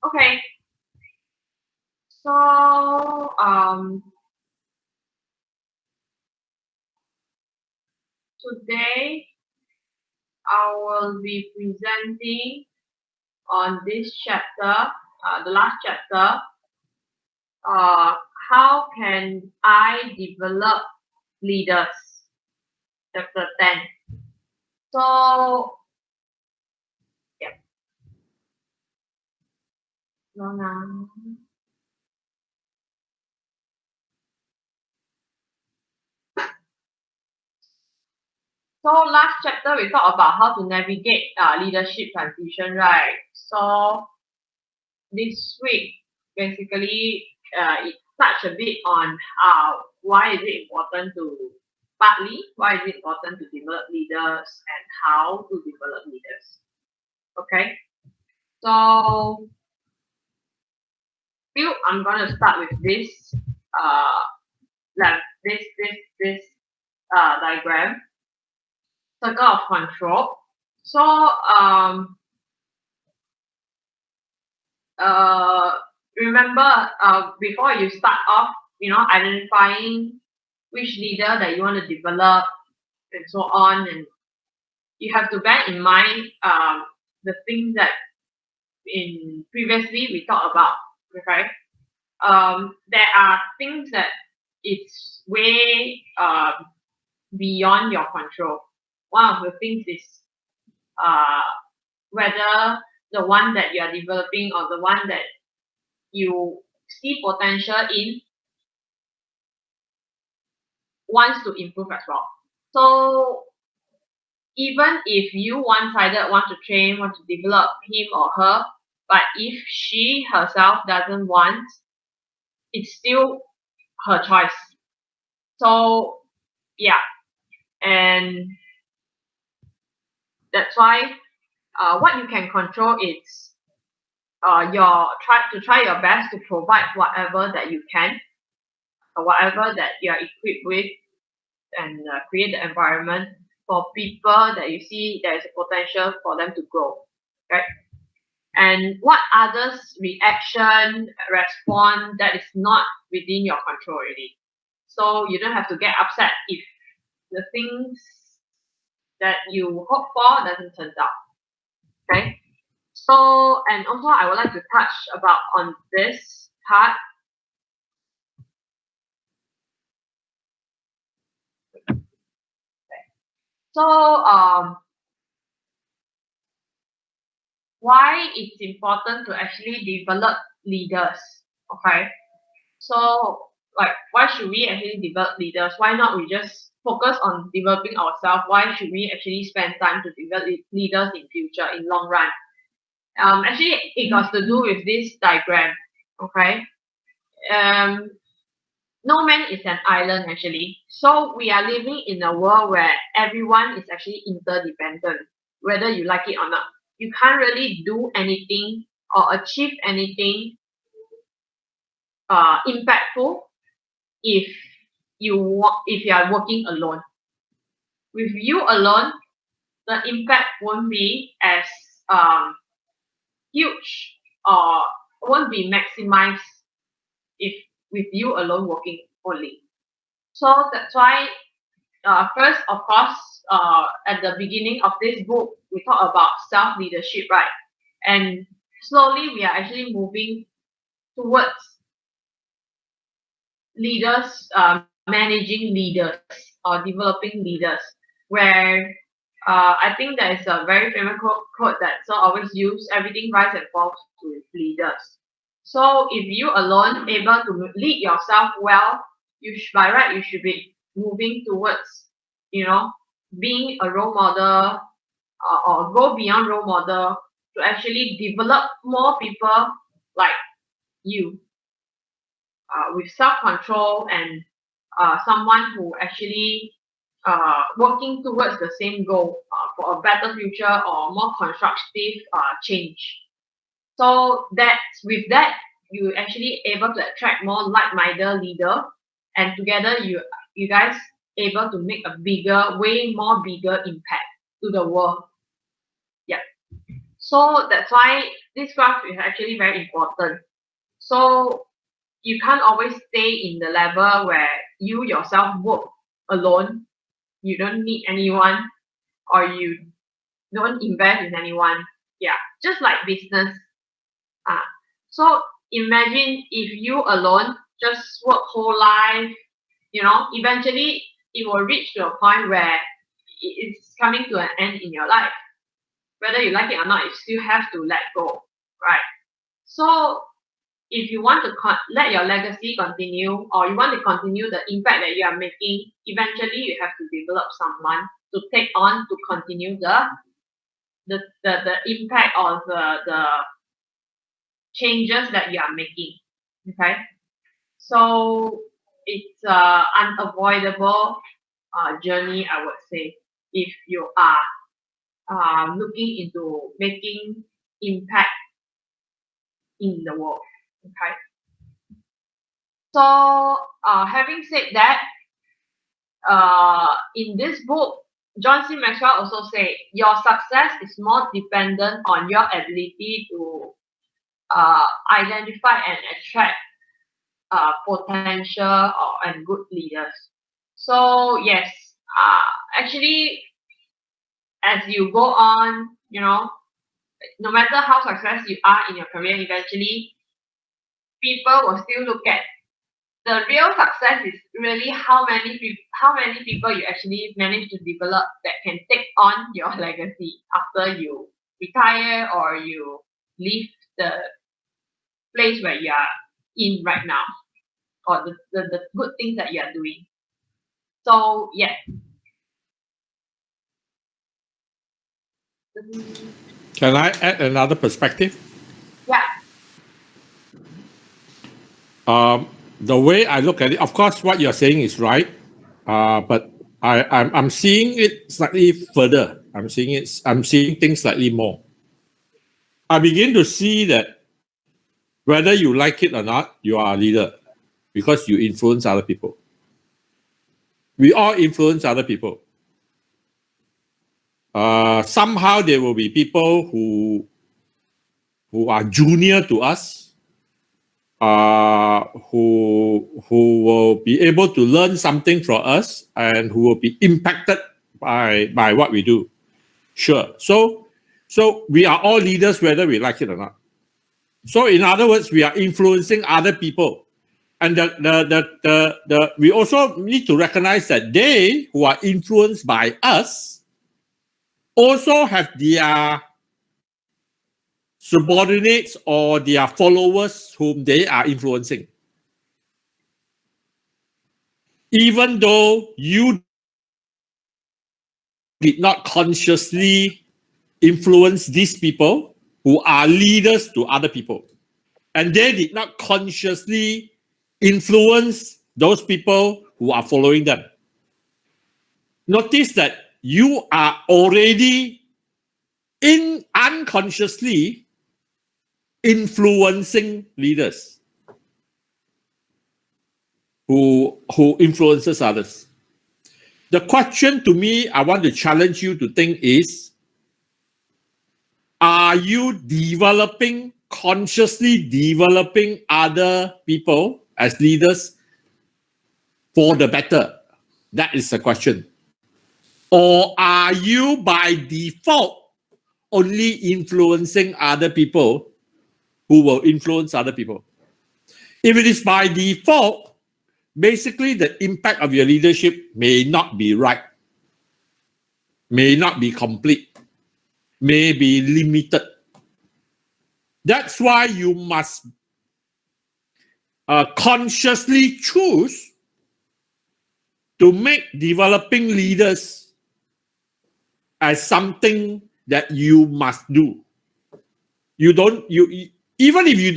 Okay, so today I will be presenting on this chapter, the last chapter. Uh, how can I develop leaders? Chapter 10. So yeah, no. So last chapter we talked about how to navigate leadership transition, right? So this week basically it touched a bit on why is it important to partly why is it important to develop leaders and how to develop leaders. Okay, so still I'm gonna start with this uh like this diagram, circle of control. So uh, remember before you start off, identifying which leader that you want to develop and so on, and you have to bear in mind the things that in previously we talked about. Okay, there are things that it's way beyond your control. One of the things is uh, whether the one that you are developing or the one that you see potential in wants to improve as well. So even if you one-sided want to train, want to develop him or her, but if she herself doesn't want, it's still her choice. So yeah, and that's why what you can control is your try your best to provide whatever that you can, or whatever that you are equipped with, and create the environment for people that you see there is a potential for them to grow, right? And what others reaction respond, that is not within your control already. So you don't have to get upset if the things that you hope for doesn't turn out. Okay. So and also I would like to touch about on this part. So why it's important to actually develop leaders. Okay. So, like, why should we actually develop leaders? Why not we just focus on developing ourselves? Why should we actually spend time to develop leaders in future, in long run? Actually, it got to do with this diagram. Okay. Um, no man is an island actually. So we are living in a world where everyone is actually interdependent, whether you like it or not. You can't really do anything or achieve anything impactful if if you are working alone. With you alone, the impact won't be as um, huge or won't be maximized if with you alone working only. So that's why first, of course, at the beginning of this book, we talk about self leadership, right? And slowly we are actually moving towards leaders, managing leaders or developing leaders, where I think there is a very famous quote that so always use: everything rise and falls with leaders. So if you alone able to lead yourself well, by right you should be moving towards, you know, being a role model, or go beyond role model to actually develop more people like you, with self-control and someone who actually working towards the same goal, for a better future or more constructive change. So that with that you actually able to attract more like-minded leader, and together you guys able to make a bigger, way more bigger impact to the world. Yeah. So that's why this graph is actually very important. So you can't always stay in the level where you yourself work alone. You don't need anyone, or you don't invest in anyone. Yeah, just like business. Ah, so imagine if you alone just work whole life, eventually it will reach to a point where it's coming to an end in your life. Whether you like it or not, you still have to let go, right? So if you want to let your legacy continue, or you want to continue the impact that you are making, eventually you have to develop someone to take on to continue the impact or the changes that you are making. Okay, so it's unavoidable journey, I would say, if you are looking into making impact in the world. Okay, so having said that, in this book, John C. Maxwell also say your success is more dependent on your ability to identify and attract potential and good leaders. So yes, actually, as you go on, no matter how successful you are in your career, eventually people will still look at the real success is really how many people you actually manage to develop that can take on your legacy after you retire or you leave the place where you are in right now, or the good things that you are doing. So yeah. Can I add another perspective? Yeah. The way I look at it, of course, what you're saying is right, but I'm seeing it slightly further. I'm seeing things slightly more. I begin to see that whether you like it or not, you are a leader because you influence other people. We all influence other people. Somehow there will be people who are junior to us, who will be able to learn something from us and who will be impacted by what we do. Sure. So we are all leaders whether we like it or not. So in other words, we are influencing other people. And we also need to recognize that they who are influenced by us also have their subordinates or their followers whom they are influencing. Even though you did not consciously influence these people who are leaders to other people, and they did not consciously influence those people who are following them. Notice that you are already unconsciously influencing leaders who influences others. The question to me, I want to challenge you to think is, are you consciously developing other people as leaders for the better? That is the question. Or are you by default only influencing other people who will influence other people? If it is by default, basically the impact of your leadership may not be right, may not be complete, may be limited. That's why you must consciously choose to make developing leaders as something that you must do. Even if you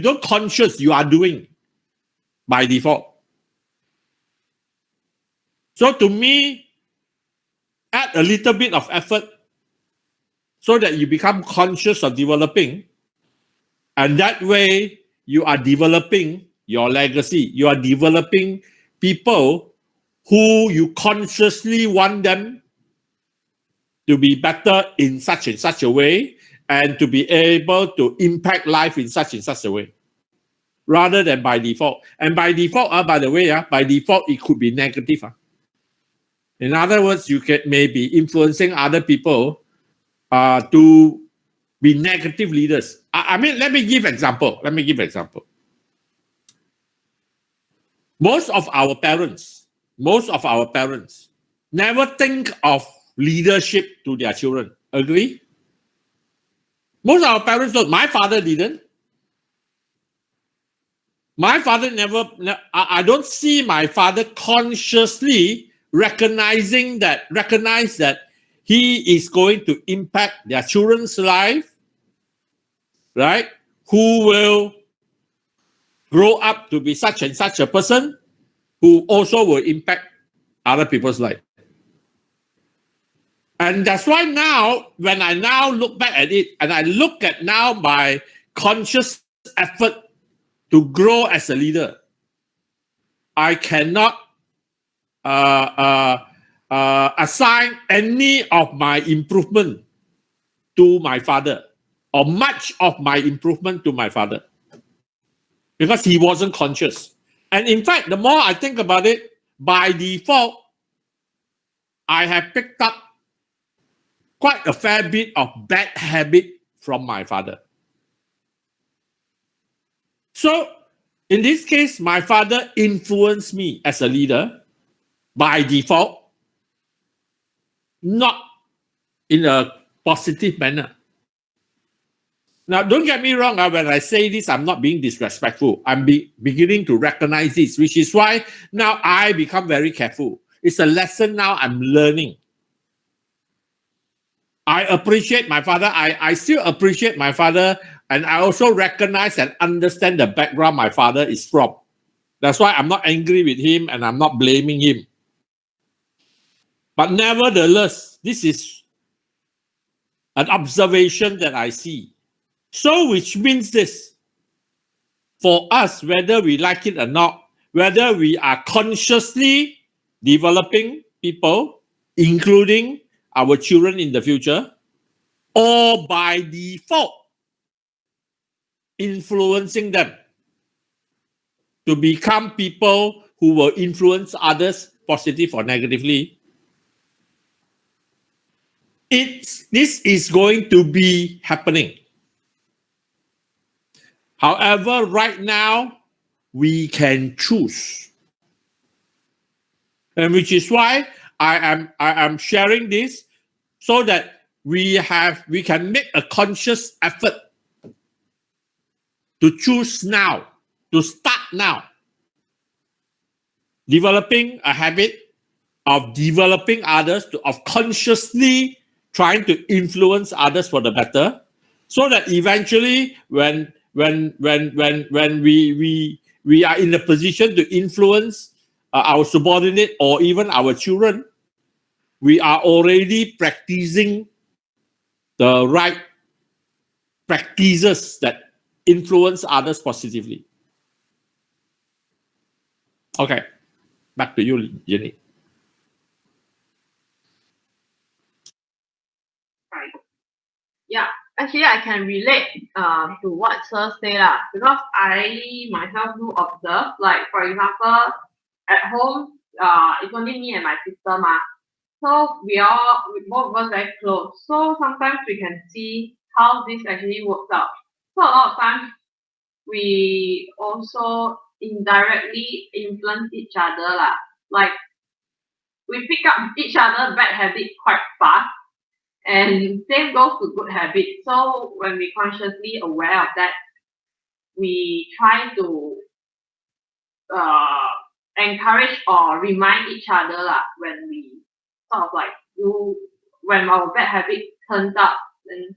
don't conscious, you are doing by default. So to me, add a little bit of effort so that you become conscious of developing, and that way you are developing your legacy. You are developing people who you consciously want them to be better in such and such a way, and to be able to impact life in such and such a way, rather than by default. And by default, by the way, by default, it could be negative. In other words, you may be influencing other people to be negative leaders. I mean, let me give example. Most of our parents never think of leadership to their children. Agree? Most of our parents don't. My father didn't. My father never, I don't see my father consciously recognize that he is going to impact their children's life, right? Who will grow up to be such and such a person who also will impact other people's life. And that's why now, when I now look back at it, and I look at now my conscious effort to grow as a leader, I cannot assign any of my improvement to my father, or much of my improvement to my father, because he wasn't conscious. And in fact, the more I think about it, by default, I have picked up quite a fair bit of bad habit from my father. So in this case, my father influenced me as a leader by default, not in a positive manner. Now, don't get me wrong, when I say this, I'm not being disrespectful. I'm beginning to recognize this, which is why now I become very careful. It's a lesson now I'm learning. I appreciate my father. I still appreciate my father, and I also recognize and understand the background my father is from. That's why I'm not angry with him and I'm not blaming him. But nevertheless, this is an observation that I see. So, which means this, for us, whether we like it or not, whether we are consciously developing people, including our children in the future, or by default, influencing them to become people who will influence others positive or negatively, this is going to be happening. However, right now, we can choose. And which is why I am sharing this, so that we can make a conscious effort to choose now, to start now, developing a habit of developing others, of consciously trying to influence others for the better, so that eventually when we are in a position to influence our subordinate or even our children, we are already practicing the right practices that influence others positively. Okay, back to you, Jenny. Right. Yeah, actually, I can relate to what Sir said, because I myself do observe, like, for example, at home, it's only me and my sister, so both of us very close. So sometimes we can see how this actually works out. So a lot of times, we also indirectly influence each other, like we pick up each other's bad habits quite fast, and same goes to good habits. So when we consciously aware of that, we try to encourage or remind each other, when we sort of like when our bad habit turns up, then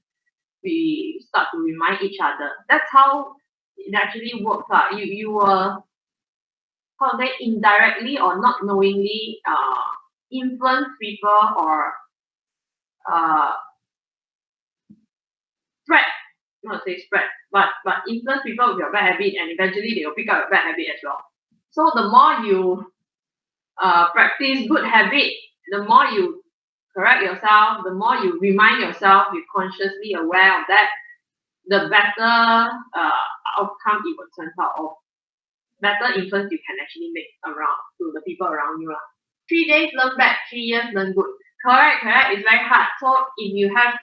we start to remind each other. That's how it actually works. You will, how they indirectly or not knowingly influence people, or spread, not say spread, but influence people with your bad habit, and eventually they will pick up your bad habit as well. So the more you practice good habit, the more you correct yourself, the more you remind yourself, you're consciously aware of that, the better outcome it will turn out, or better influence you can actually make around to the people around you. 3 days learn bad, 3 years learn good. Correct. It's very hard. So if you have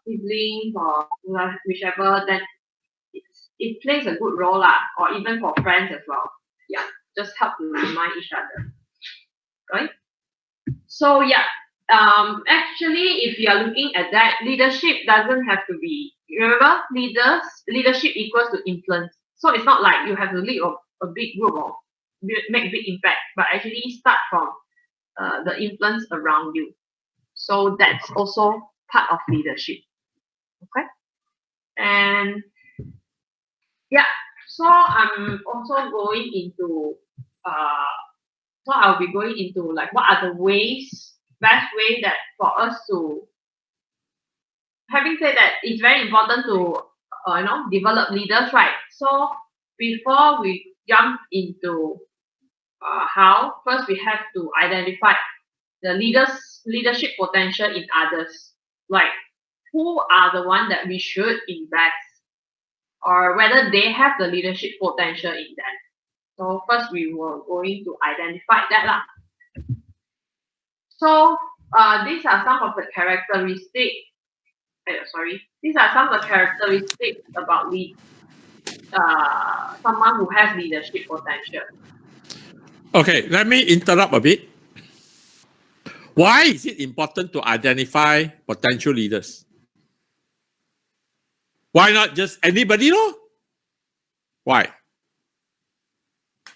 siblings or whichever, then it plays a good role or even for friends as well. Yeah, just help to remind each other. Right? So actually, if you are looking at that, leadership doesn't have to be. Remember, leadership equals to influence. So it's not like you have to lead a big group or make big impact, but actually start from the influence around you. So that's also part of leadership. Okay, and so I'm also going into so I'll be going into like what are the best way that for us to, having said that, it's very important to develop leaders, right? So before we jump into how, first we have to identify the leadership potential in others, like who are the one that we should invest, or whether they have the leadership potential in them. So first we were going to identify that. So these are some of the characteristics. These are some of the characteristics about someone who has leadership potential. Okay, let me interrupt a bit. Why is it important to identify potential leaders? Why not just anybody, no? Why?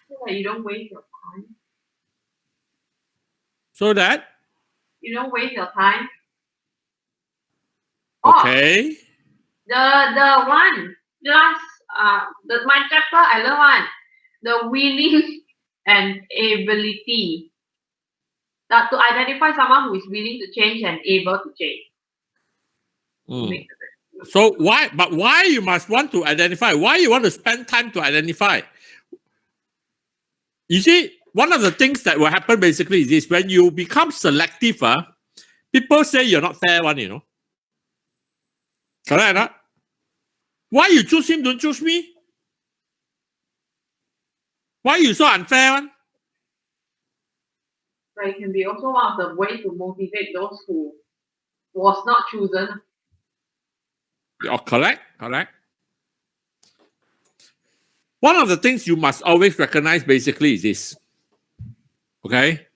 So that you don't waste your time. So that? You don't waste your time. Okay. The one last my chapter I learned one. The willing and ability. That to identify someone who is willing to change and able to change. So why you must want to identify? Why you want to spend time to identify? You see, one of the things that will happen basically is this: when you become selective, people say you're not fair one, Correct or not? Why you choose him, don't choose me? Why you so unfair one? But it can be also one of the ways to motivate those who was not chosen. Oh, correct. One of the things you must always recognize basically is this. Okay?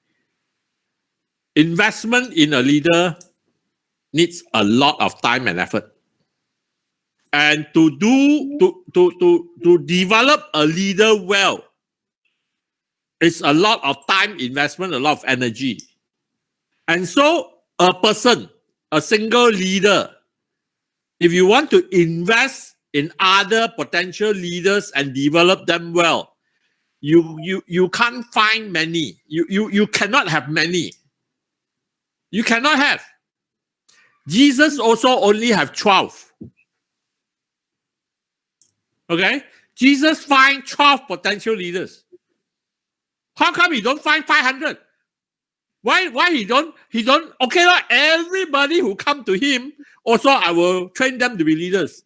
Investment in a leader needs a lot of time and effort. And to develop a leader well, it's a lot of time investment, a lot of energy. And so a single leader, if you want to invest in other potential leaders and develop them well, you can't find many. You cannot have many. You cannot have. Jesus also only have 12. Okay? Jesus find 12 potential leaders. How come he don't find 500? Why he don't okay, everybody who come to him, also I will train them to be leaders.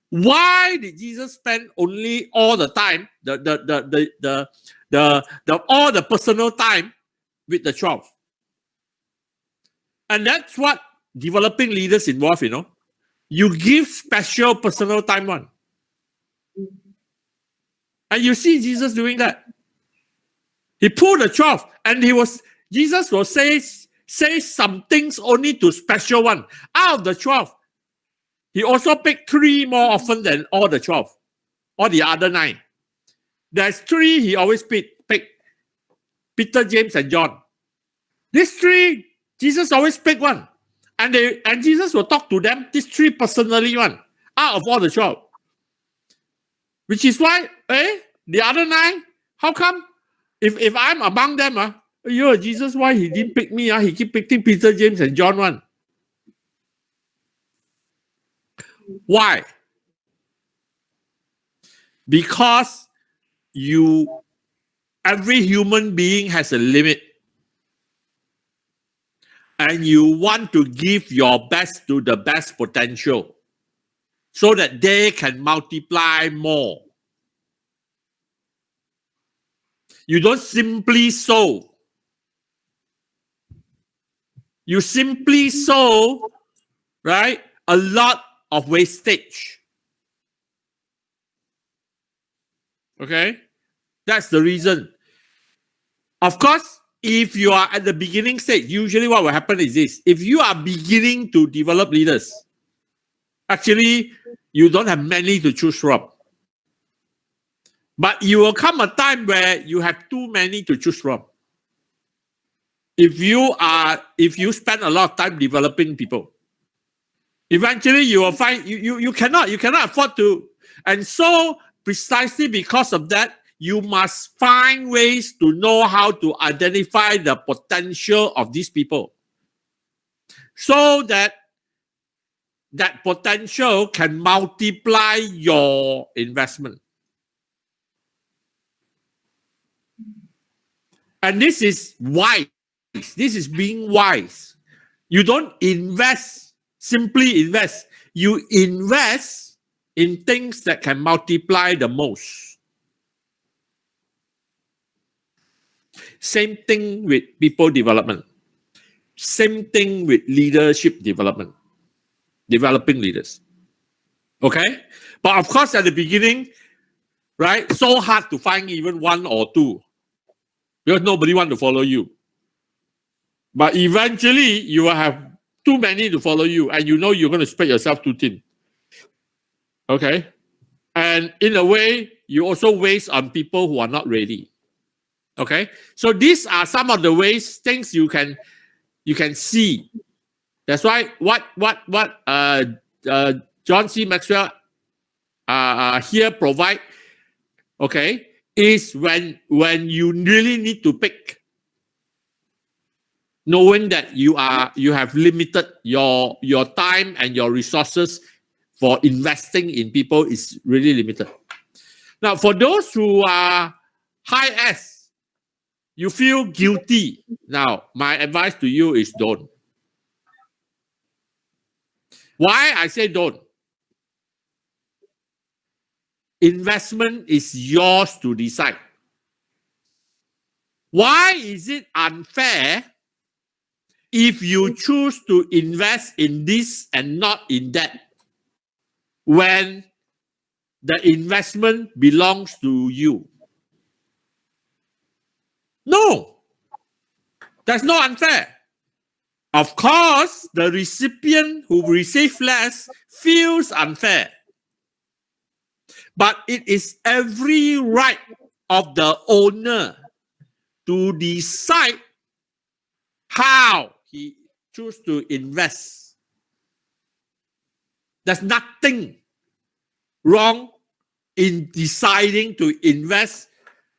Why did Jesus spend only all the time, all the personal time with the 12? And that's what developing leaders involve, You give special personal time one. And you see Jesus doing that. He pulled the 12 and Jesus will say some things only to special one. Out of the 12, he also picked 3 more often than all the 12, all the other 9. There's 3 he always picked: Peter, James, and John. These 3, Jesus always pick one. And Jesus will talk to them, these 3 personally one, out of all the 12. Which is why, the other 9, how come? If I'm among them, Jesus, why he didn't pick me? He keep picking Peter, James, and John one. Why? Because every human being has a limit. and you want to give your best to the best potential so that they can multiply more. You don't simply sow. You simply sow, right, a lot of wastage. Okay? That's the reason. Of course, if you are at the beginning stage, usually what will happen is this. If you are beginning to develop leaders, actually, you don't have many to choose from. But you will come a time where you have too many to choose from. If you spend a lot of time developing people, eventually you will find you cannot afford to. And so precisely because of that, you must find ways to know how to identify the potential of these people so that that potential can multiply your investment. And this is wise. This is being wise. You don't simply invest. You invest in things that can multiply the most. Same thing with people development. Same thing with leadership development. Developing leaders. Okay? But of course, at the beginning, right, so hard to find even one or two because nobody wants to follow you. But eventually, you will have too many to follow you, and you know you're going to spread yourself too thin. Okay? And in a way, you also waste on people who are not ready. Okay? So these are some of the ways, things you can see. That's why what John C. Maxwell here provide, okay, is when you really need to pick, knowing that you have limited your time and your resources for investing in people is really limited. Now, for those who are high S, you feel guilty. Now, my advice to you is don't. Why I say don't? Investment is yours to decide. Why is it unfair if you choose to invest in this and not in that when the investment belongs to you? No, that's not unfair. Of course, the recipient who receives less feels unfair. But it is every right of the owner to decide how he chooses to invest. There's nothing wrong in deciding to invest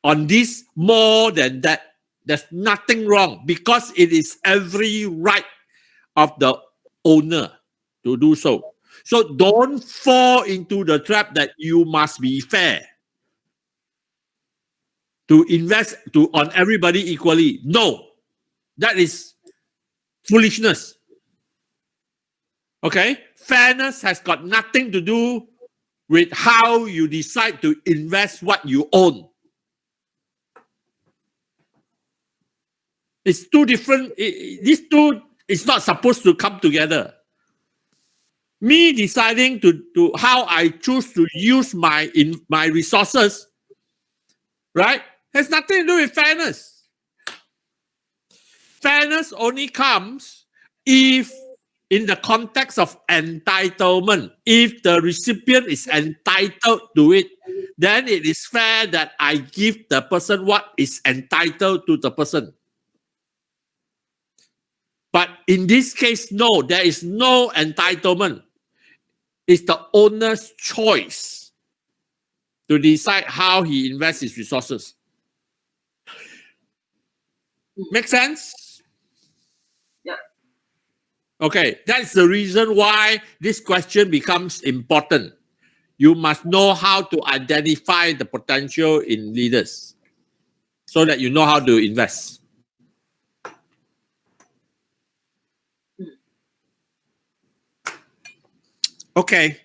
on this more than that. There's nothing wrong because it is every right of the owner to do so. So don't fall into the trap that you must be fair to invest on everybody equally. No, that is foolishness. Okay? Fairness has got nothing to do with how you decide to invest what you own. It's two different. These two is not supposed to come together. Me deciding to how I choose to use my resources, right, has nothing to do with fairness. Fairness only comes if, in the context of entitlement, if the recipient is entitled to it, then it is fair that I give the person what is entitled to the person. But in this case, no, there is no entitlement. It's the owner's choice to decide how he invests his resources. Make sense? Yeah. Okay, that's the reason why this question becomes important. You must know how to identify the potential in leaders so that you know how to invest. Okay.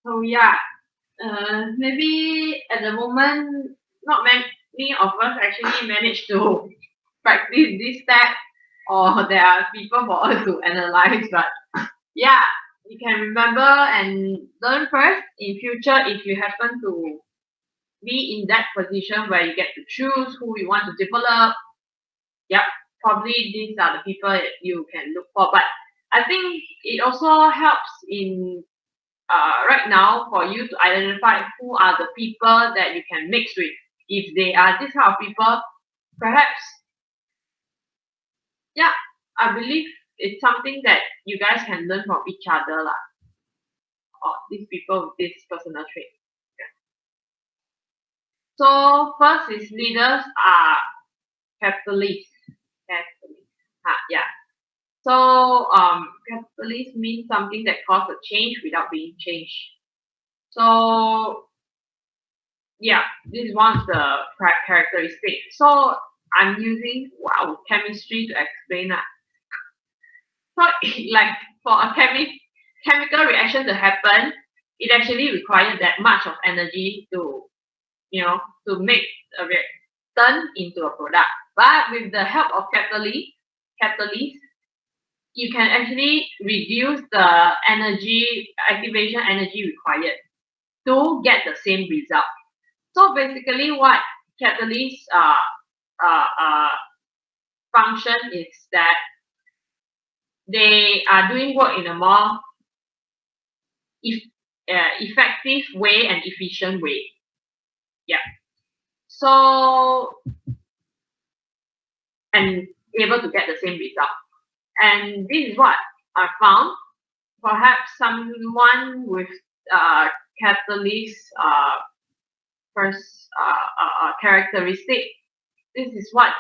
So yeah, maybe at the moment, not many of us actually manage to practice this step, or there are people for us to analyze. But yeah, you can remember and learn first. In future, if you happen to be in that position where you get to choose who you want to develop, yeah, probably these are the people that you can look for. But I think it also helps in right now for you to identify who are the people that you can mix with. If they are this kind of people, perhaps, yeah, I believe it's something that you guys can learn from each other, lah. Or these people with this personal trait. Yeah. So first is leaders are capitalists. Capitalists. Yeah. So capitalist means something that causes a change without being changed. So yeah, this is one of the characteristics. So I'm using chemistry to explain that. So like for a chemical reaction to happen, it actually requires that much of energy to to make a turn into a product. But with the help of catalyst, you can actually reduce the activation energy required to get the same result. So basically, what catalysts function is that they are doing work in a more effective way and efficient way. Yeah. So and able to get the same result. And this is what I found. Perhaps someone with catalyst first characteristic. This is what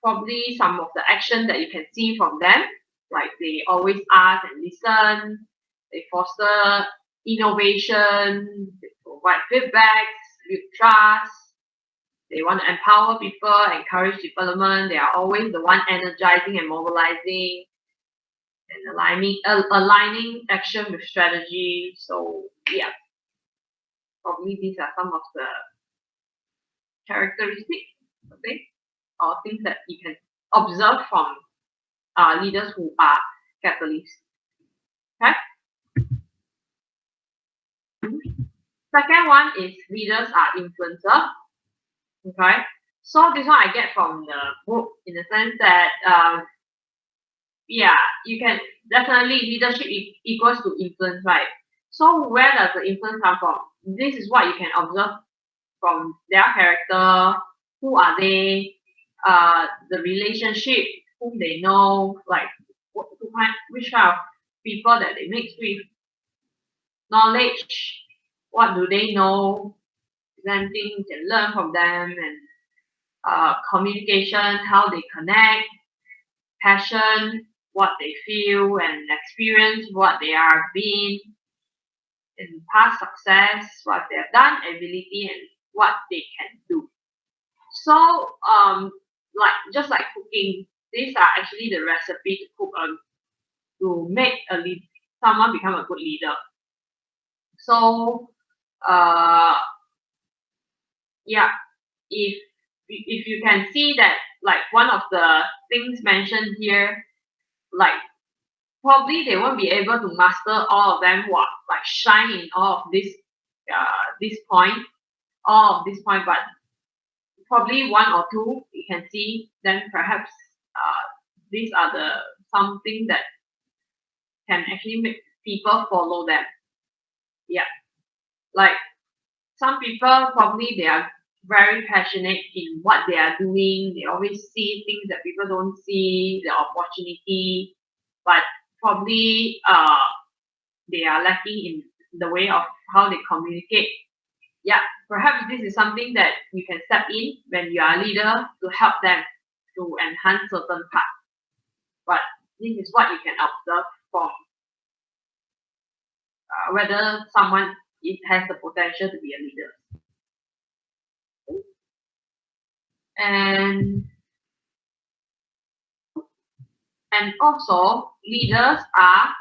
probably some of the action that you can see from them. Like they always ask and listen. They foster innovation. They provide feedbacks, build trust. They want to empower people, encourage development. They are always the one energizing and mobilizing and aligning action with strategy. So yeah, probably these are some of the characteristics, okay, or things that you can observe from leaders who are catalysts. Okay. Second one is leaders are influencer. Okay. So this one I get from the book in the sense that yeah, you can definitely leadership equals to influence, right? So where does the influence come from? This is what you can observe from their character. Who are they? The relationship, whom they know, like which kind of people that they mix with, knowledge, what do they know, then things you can learn from them, and communication, how they connect, passion, what they feel and experience, what they are being in past success, what they have done, ability, and what they can do. So, like just like cooking, these are actually the recipe to cook to make someone become a good leader. So, yeah, if you can see that, like one of the things mentioned here, like probably they won't be able to master all of them, like shine in all of this point, but probably one or two you can see, then perhaps these are the something that can actually make people follow them. Yeah, like some people probably they are very passionate in what they are doing. They always see things that people don't see, the opportunity, but probably they are lacking in the way of how they communicate. Yeah, perhaps this is something that you can step in when you are a leader to help them to enhance certain parts. But this is what you can observe from whether someone has the potential to be a leader. And also, leaders are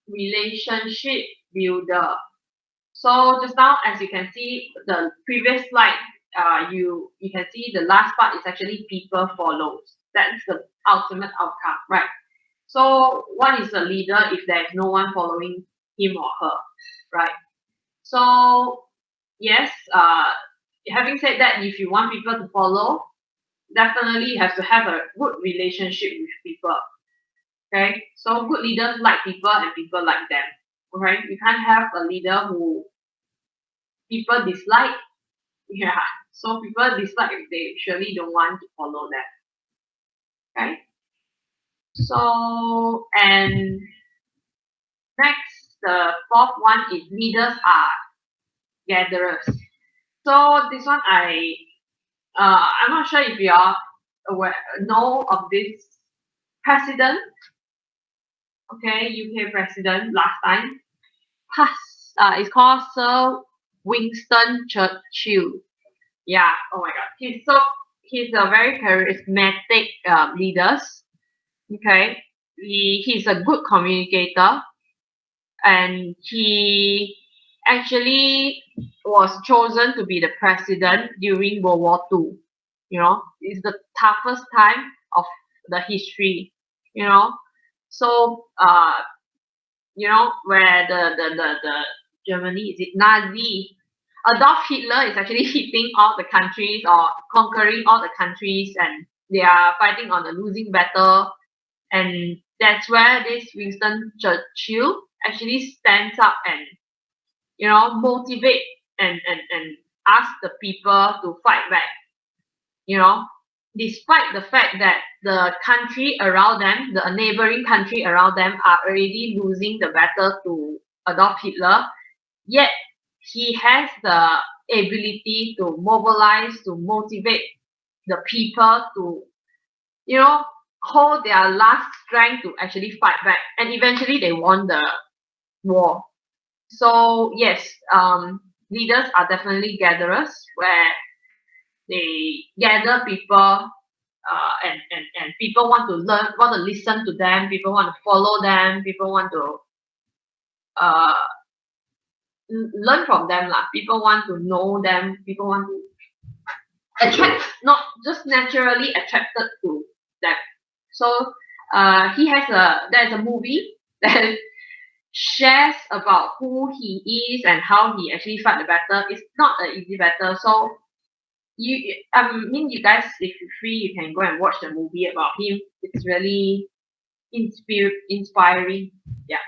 relationship builder. So just now, as you can see, the previous slide, you can see the last part is actually people follows. That's the ultimate outcome, right? So what is a leader if there is no one following him or her, right? So yes, having said that, if you want people to follow, definitely you have to have a good relationship with people. Okay, so good leaders like people and people like them. Okay, you can't have a leader who people dislike. Yeah, so people dislike, they surely don't want to follow them. Okay, so and next, the fourth one is leaders are gatherers. So this one I'm not sure if you are aware know of this president. Okay, UK president last time. It's called Sir Winston Churchill. Yeah. Oh my God. He's a very charismatic leader. Okay. He's a good communicator, and he actually was chosen to be the president during World War II. You know, it's the toughest time of the history. You know, so where the Germany, is it Nazi? Adolf Hitler is actually hitting all the countries or conquering all the countries, and they are fighting on a losing battle. And that's where this Winston Churchill actually stands up and motivate and ask the people to fight back. Despite the fact that the country around them, the neighboring country around them, are already losing the battle to Adolf Hitler, yet he has the ability to mobilize, to motivate the people to, hold their last strength to actually fight back. And eventually they won the war. So yes, leaders are definitely gatherers, where they gather people, and people want to learn, want to listen to them, people want to follow them, people want to uh, learn from them lah. People want to know them, people want to attract, not just naturally attracted to them. So there's a movie that shares about who he is and how he actually fight the battle. It's not an easy battle. So you guys, if you're free, you can go and watch the movie about him. It's really inspiring. Yeah.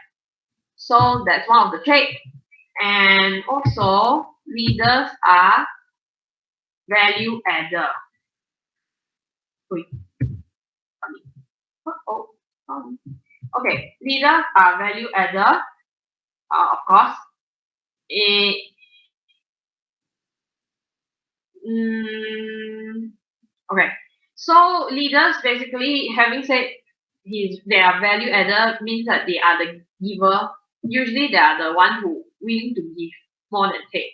So that's one of the traits. And also, leaders are value adder. Wait. Okay, leaders are value adder. Of course. Okay, so leaders, basically, having said they are value adder, means that they are the giver. Usually they are the one who willing to give more than take.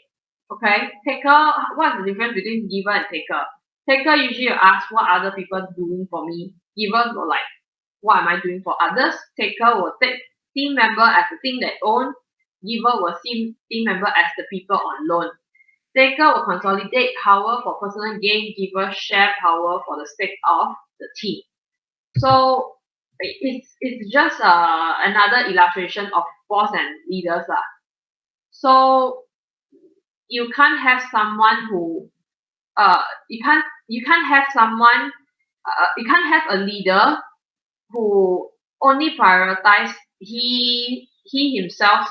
Okay, taker, what's the difference between giver and taker? Taker usually ask what other people doing for me. Giver will like, what am I doing for others? Taker will take team member as the thing they own. Giver will see team member as the people on loan. Taker will consolidate power for personal gain. Giver share power for the sake of the team. So it's just another illustration of boss and leaders lah. So you can't have someone who you can't have someone you can't have a leader who only prioritize he himself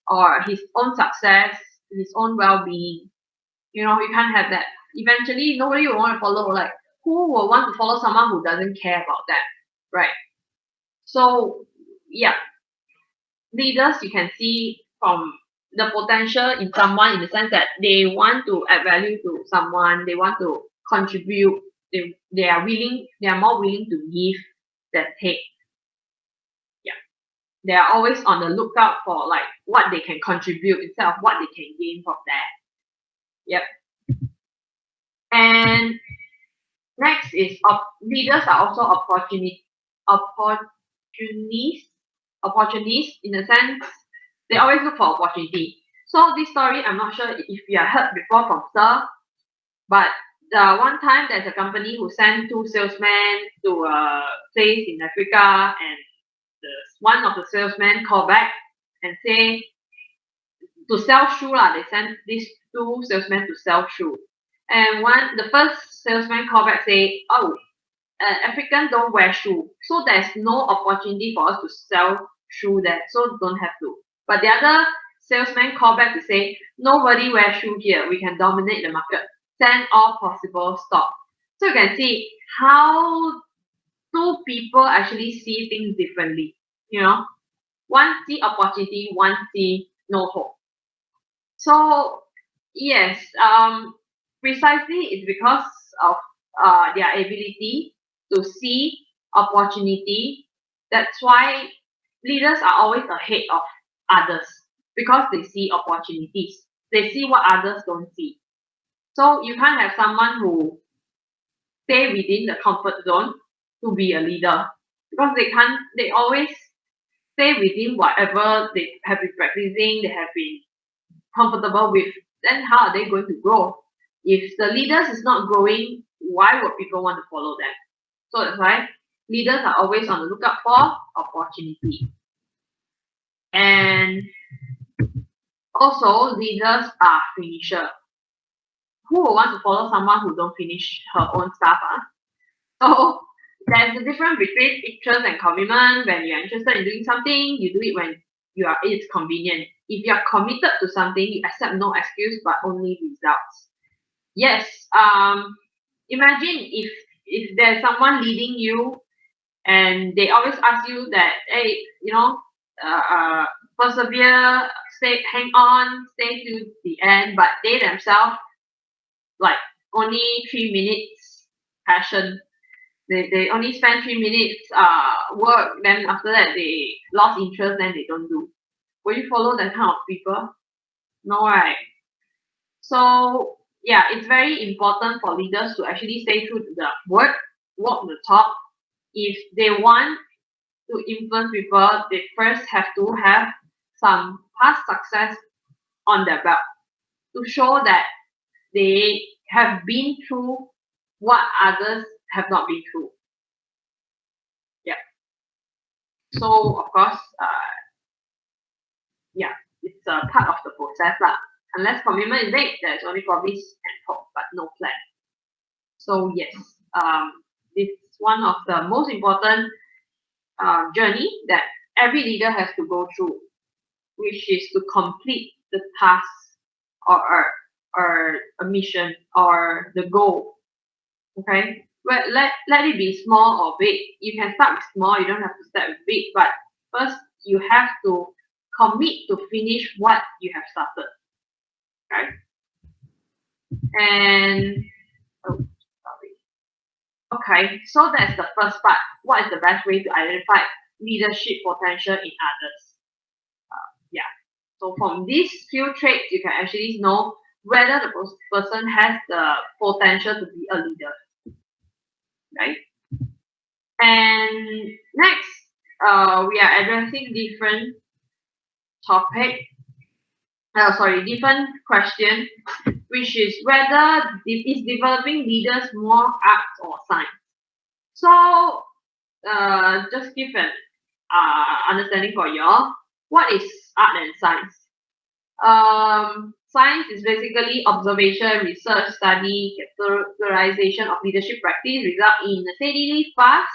or his own success, his own well-being. You can't have that. Eventually nobody will want to follow. Like, who will want to follow someone who doesn't care about that, right? So yeah, leaders, you can see from the potential in someone, in the sense that they want to add value to someone, they want to contribute, they are more willing to give than take. Yeah, they are always on the lookout for like what they can contribute instead of what they can gain from that. Yep. And next is leaders are also opportunists in a sense. They always look for opportunity. So this story, I'm not sure if you have heard before from Sir, but one time there's a company who sent two salesmen to a place in Africa, and one of the salesmen called back and say to sell shoe lah. They sent these two salesmen to sell shoe, and the first salesman called back say, "Oh, Africans don't wear shoe, so there's no opportunity for us to sell shoe there, so don't have to." But the other salesman called back to say, "Nobody wears shoe here. We can dominate the market. Send all possible stock." So you can see how two people actually see things differently. One see opportunity, one see no hope. So yes, precisely it's because of their ability to see opportunity. That's why leaders are always ahead of others, because they see opportunities. They see what others don't see. So you can't have someone who stay within the comfort zone to be a leader, because they always stay within whatever they have been practicing, they have been comfortable with. Then how are they going to grow? If the leaders is not growing, why would people want to follow them? So that's why leaders are always on the lookout for opportunity. And also, leaders are finisher. Who would want to follow someone who don't finish her own stuff? So there's a difference between interest and commitment. When you're interested in doing something, you do it when it's convenient. If you are committed to something, you accept no excuse but only results. Yes. Imagine if there's someone leading you, and they always ask you that, hey, persevere, hang on, stay to the end, but they themselves like only 3 minutes passion. They only spend 3 minutes work, then after that they lost interest, then they don't do. Will you follow that kind of people? No, right? So yeah, it's very important for leaders to actually stay true to the word, walk the talk. If they want to influence people, they first have to have some past success on their belt to show that they have been through what others have not been through. Yeah. So of course, it's a part of the process lah. Unless commitment is made, there's only promise and hope, but no plan. So yes, this is one of the most important journey that every leader has to go through, which is to complete the task or a mission or the goal. Okay, well, let it be small or big. You can start with small. You don't have to start with big. But first, you have to commit to finish what you have started. Okay, and okay, so that's the first part. What is the best way to identify leadership potential in others? So from these few traits, you can actually know whether the person has the potential to be a leader. Right? And next, we are addressing different different question, which is whether is developing leaders more art or science. So, just give an understanding for y'all. What is art and science? Science is basically observation, research, study, categorization of leadership practice, result in a steadily fast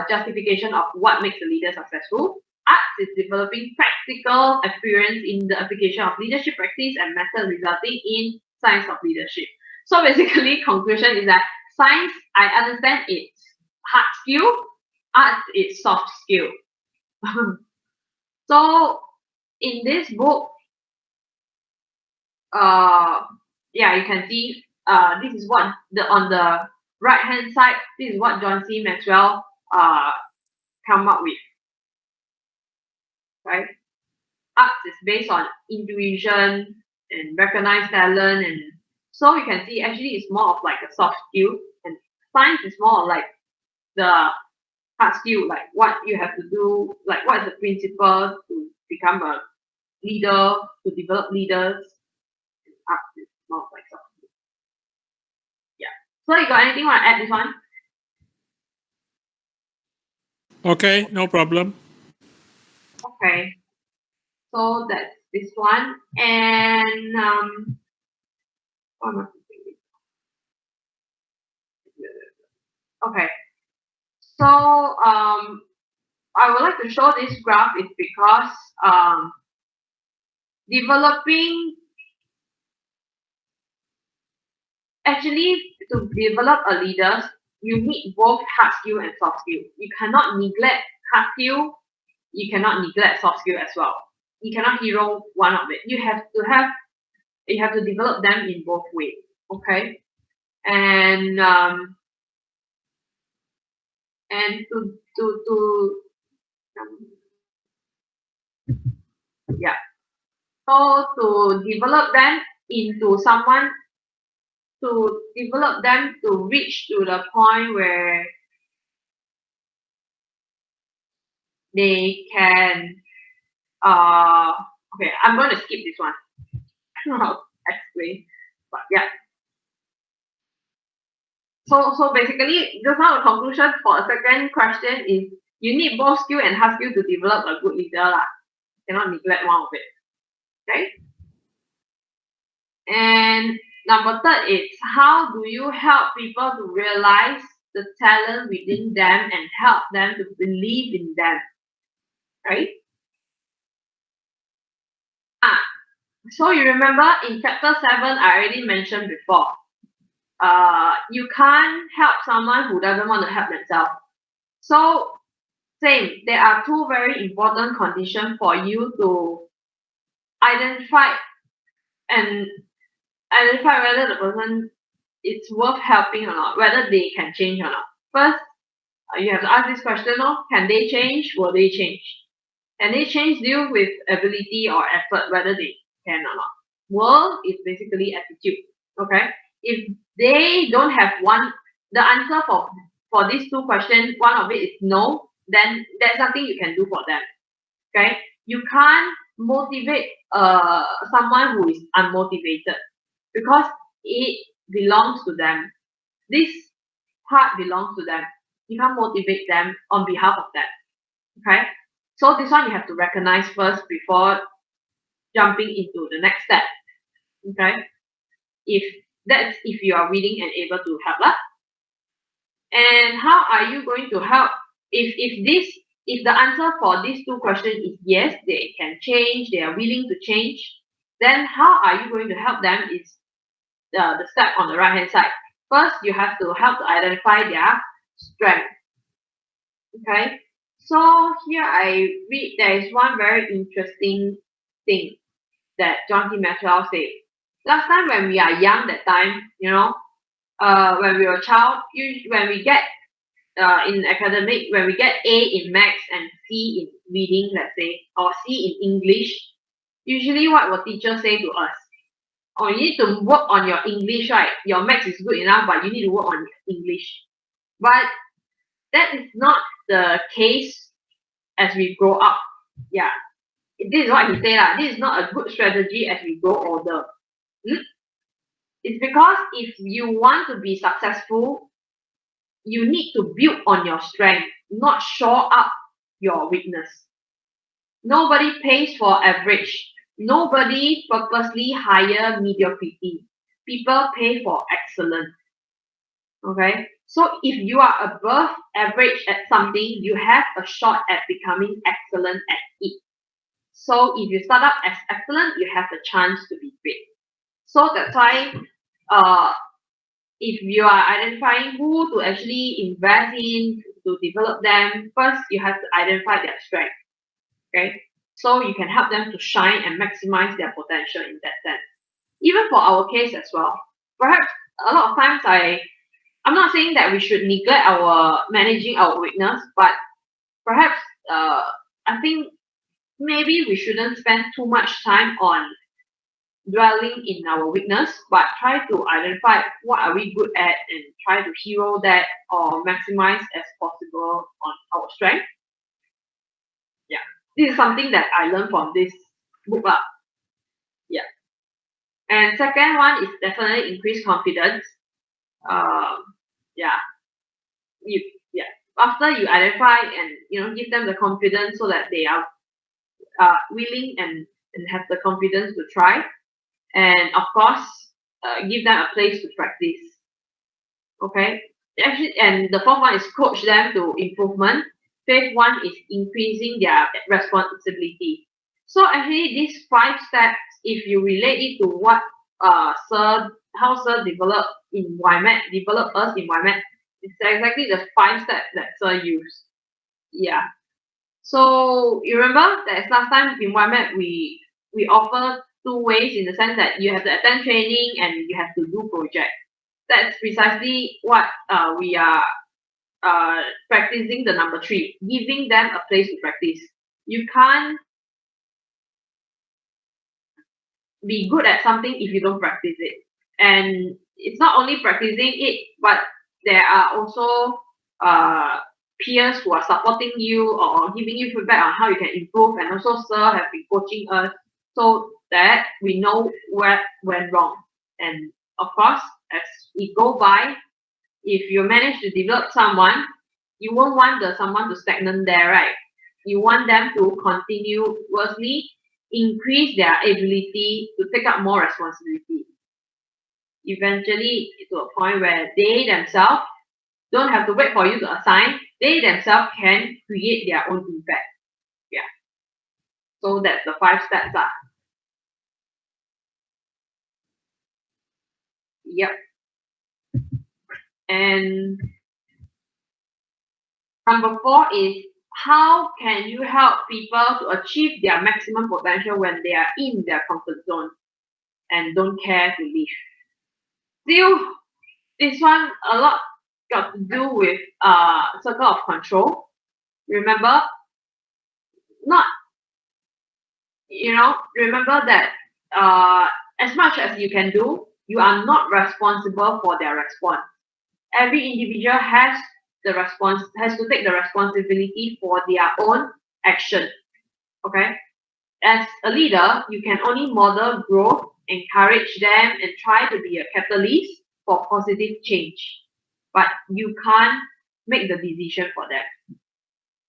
justification of what makes a leader successful. Art is developing practical experience in the application of leadership practice and method, resulting in science of leadership. So basically, conclusion is that science, I understand it's hard skill, art is soft skill. So in this book, you can see this is what on the right hand side, this is what John C. Maxwell come up with. Right? Art is based on intuition and recognized talent, and so you can see actually it's more of like a soft skill, and science is more of like the ask you like what you have to do, like what is the principle to become a leader, to develop leaders, up to more like so. Yeah. So you got anything want to add this one? Okay, no problem. Okay. So that's this one. And what am I thinking? Okay. So I would like to show this graph is because developing actually to develop a leader, you need both hard skill and soft skill. You cannot neglect hard skill, you cannot neglect soft skill as well. You cannot hero one of it. You have to develop them in both ways. Okay. And to yeah. So to develop them into someone, to develop them to reach to the point where they can okay, I'm going to skip this one. I'll explain. But yeah. So basically just now the conclusion for a second question is you need both skill and hard skill to develop a good leader lah. Cannot neglect one of it. Okay? And number third is how do you help people to realize the talent within them and help them to believe in them? Right? So you remember in chapter 7 I already mentioned before. You can't help someone who doesn't want to help themselves. So same, there are two very important conditions for you to identify whether the person is worth helping or not, whether they can change or not. First, you have to ask this question: can they change? Will they change? Can they change due with ability or effort, whether they can or not? Will is basically attitude. Okay, if they don't have one, the answer for these two questions, one of it is no, then that's something you can do for them. Okay, you can't motivate someone who is unmotivated because it belongs to them. This part belongs to them. You can't motivate them on behalf of them. Okay, so this one you have to recognize first before jumping into the next step. Okay, if you are willing and able to help lah. And how are you going to help if the answer for these two questions is yes, they can change, they are willing to change, then how are you going to help them is the step on the right hand side. First, you have to help to identify their strength. Okay, so here I read there is one very interesting thing that John T. Maxwell said. Last time when we are young, that time, when we were a child, when we get in academic, when we get A in maths and C in reading, let's say, or C in English, usually what will teachers say to us? Oh, you need to work on your English, right? Your maths is good enough, but you need to work on your English. But that is not the case as we grow up. Yeah. This is what he said. This is not a good strategy as we grow older. It's because if you want to be successful, you need to build on your strength, not shore up your weakness. Nobody pays for average. Nobody purposely hire mediocrity. People pay for excellence. Okay? So if you are above average at something, you have a shot at becoming excellent at it. So if you start up as excellent, you have the chance to be great. So that's why if you are identifying who to actually invest in to develop them, first you have to identify their strength. Okay, so you can help them to shine and maximize their potential in that sense. Even for our case as well, perhaps a lot of times I'm not saying that we should neglect our managing our weakness, but perhaps I think maybe we shouldn't spend too much time on dwelling in our weakness, but try to identify what are we good at and try to hero that or maximize as possible on our strength. Yeah, this is something that I learned from this book lah. Yeah, and second one is definitely increase confidence. Yeah, yeah. After you identify and give them the confidence so that they are willing and have the confidence to try, and of course give them a place to practice. Okay, actually, and the fourth one is coach them to improvement. Fifth one is increasing their responsibility. So actually, these 5 steps, if you relate it to what Sir developed in YMAT, developed us in YMAT, it's exactly the 5 steps that Sir used. Yeah. So you remember that last time in YMAT we offer 2 ways in the sense that you have to attend training and you have to do project. That's precisely what we are practicing the number 3, giving them a place to practice. You can't be good at something if you don't practice it. And it's not only practicing it, but there are also peers who are supporting you or giving you feedback on how you can improve. And also, Sir have been coaching us so that we know where went wrong. And of course, as we go by, if you manage to develop someone, you won't want someone to stagnant there, right? You want them to continuously increase their ability to take up more responsibility. Eventually, to a point where they themselves don't have to wait for you to assign. They themselves can create their own impact. Yeah. So that's the 5 steps. Yep. And number 4 is how can you help people to achieve their maximum potential when they are in their comfort zone and don't care to leave? Still, this one a lot got to do with circle of control. Remember, not remember that as much as you can do, you are not responsible for their response. Every individual has to take the responsibility for their own action. Okay, as a leader, you can only model growth, encourage them, and try to be a catalyst for positive change. But you can't make the decision for them.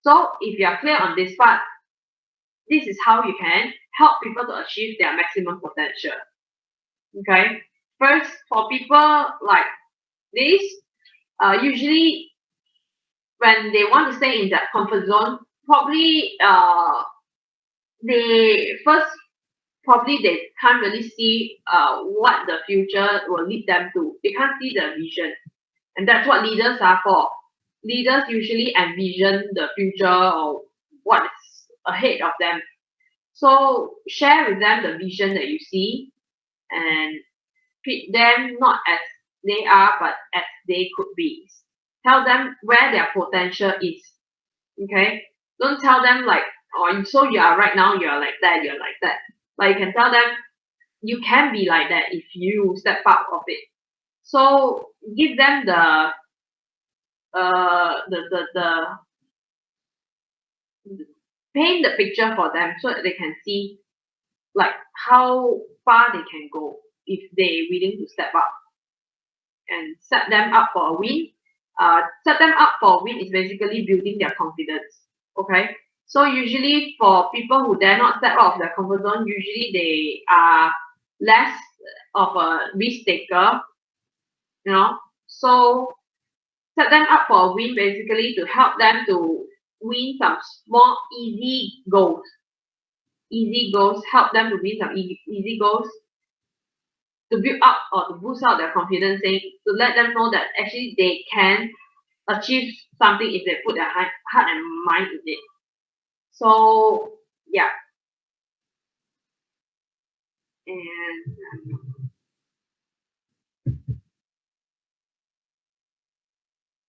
So if you are clear on this part, this is how you can help people to achieve their maximum potential. Okay, first, for people like this, usually when they want to stay in that comfort zone, probably they can't really see what the future will lead them to. They can't see the vision, and that's what leaders are for. Leaders usually envision the future or what is ahead of them. So share with them the vision that you see and treat them not as they are but as they could be. Tell them where their potential is. Okay? Don't tell them like, oh, so you are right now, you're like that, you're like that. But you can tell them you can be like that if you step out of it. So give them the paint the picture for them so that they can see like how far they can go if they're willing to step up and set them up for a win. Set them up for a win is basically building their confidence. Okay. So usually for people who dare not step out of their comfort zone, usually they are less of a risk taker. So set them up for a win basically to help them to win some small easy goals. Easy goals, help them to win some easy goals to build up or to boost out their confidence, saying to let them know that actually they can achieve something if they put their heart and mind in it. So yeah. And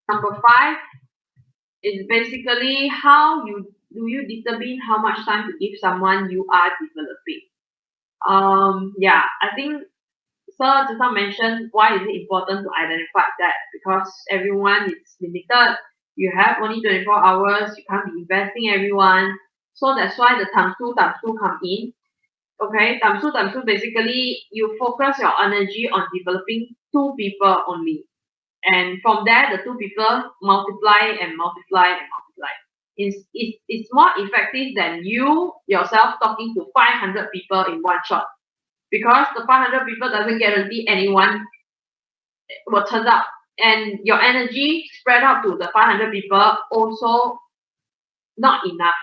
number 5 is basically how you determine how much time to give someone you are developing. Yeah, I think Sir just now mentioned why is it important to identify that, because everyone is limited. You have only 24 hours. You can't be investing everyone. So that's why the times two come in. Okay, times two basically you focus your energy on developing two people only. And from there, the two people multiply and multiply and multiply. It's more effective than you yourself talking to 500 people in one shot, because the 500 people doesn't guarantee anyone will turn up, and your energy spread out to the 500 people also not enough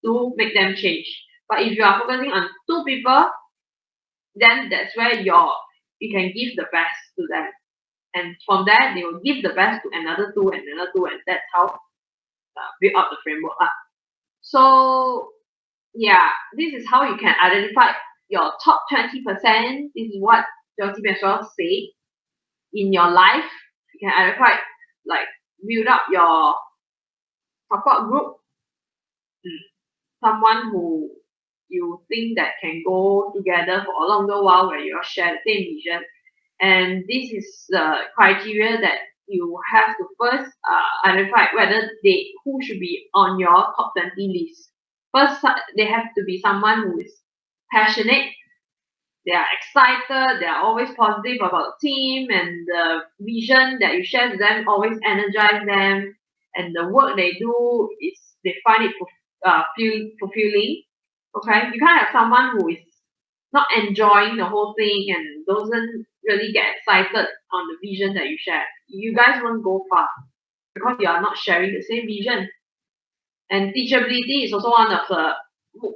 to make them change. But if you are focusing on two people, then that's where you can give the best to them, and from there they will give the best to another two and another two, and that's how build up the framework up. So yeah, this is how you can identify your top 20%. This is what Josie Maxwell say in your life. You can identify, like, build up your support group, someone who you think that can go together for a longer while, where you all share the same vision. And this is the criteria that you have to first identify whether who should be on your top 20 list. First, they have to be someone who is passionate, they are excited, they are always positive about the team, and the vision that you share to them always energize them, and the work they do is they find it fulfilling. Okay, you can't have someone who is not enjoying the whole thing and doesn't really get excited on the vision that you share. You guys won't go far because you are not sharing the same vision. And teachability is also one of the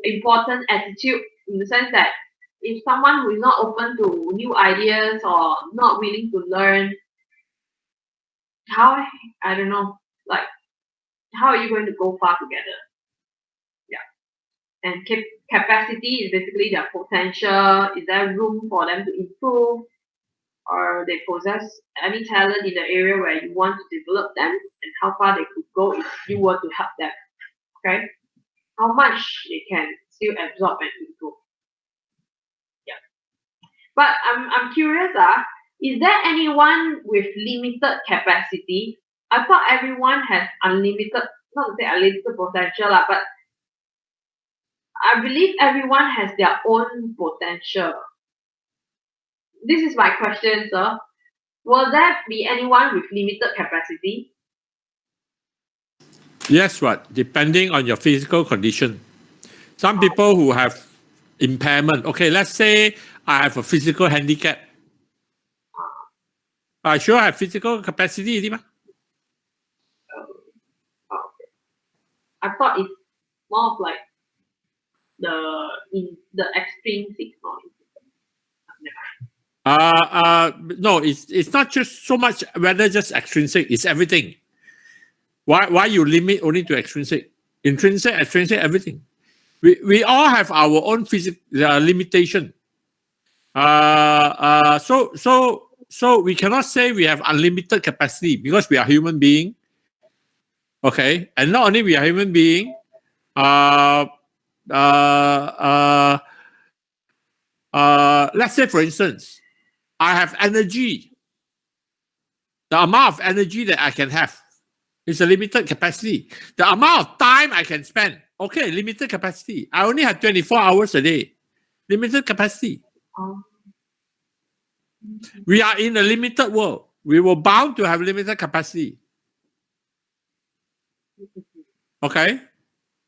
important attitude, in the sense that if someone who is not open to new ideas or not willing to learn, how, I don't know, like, how are you going to go far together? Yeah. And capacity is basically their potential. Is there room for them to improve? Or they possess any talent in the area where you want to develop them, and how far they could go if you were to help them. Okay? How much they can still absorb and improve. Yeah. But I'm curious, is there anyone with limited capacity? I thought everyone has unlimited, not to say unlimited potential, but I believe everyone has their own potential. This is my question, sir. Will there be anyone with limited capacity? Yes, what? Depending on your physical condition. Some people who have impairment. Okay, let's say I have a physical handicap. I sure have physical capacity, Okay. I thought it's more of like the extrinsic knowledge. No, it's not just so much whether just extrinsic, it's everything. Why you limit only to extrinsic? Intrinsic, extrinsic, everything. We all have our own physical limitation. So we cannot say we have unlimited capacity because we are human being. Okay, and not only we are human being. Let's say, for instance, I have energy. The amount of energy that I can have is a limited capacity. The amount of time I can spend, okay, limited capacity. I only have 24 hours a day. Limited capacity. We are in a limited world. We were bound to have limited capacity. Okay?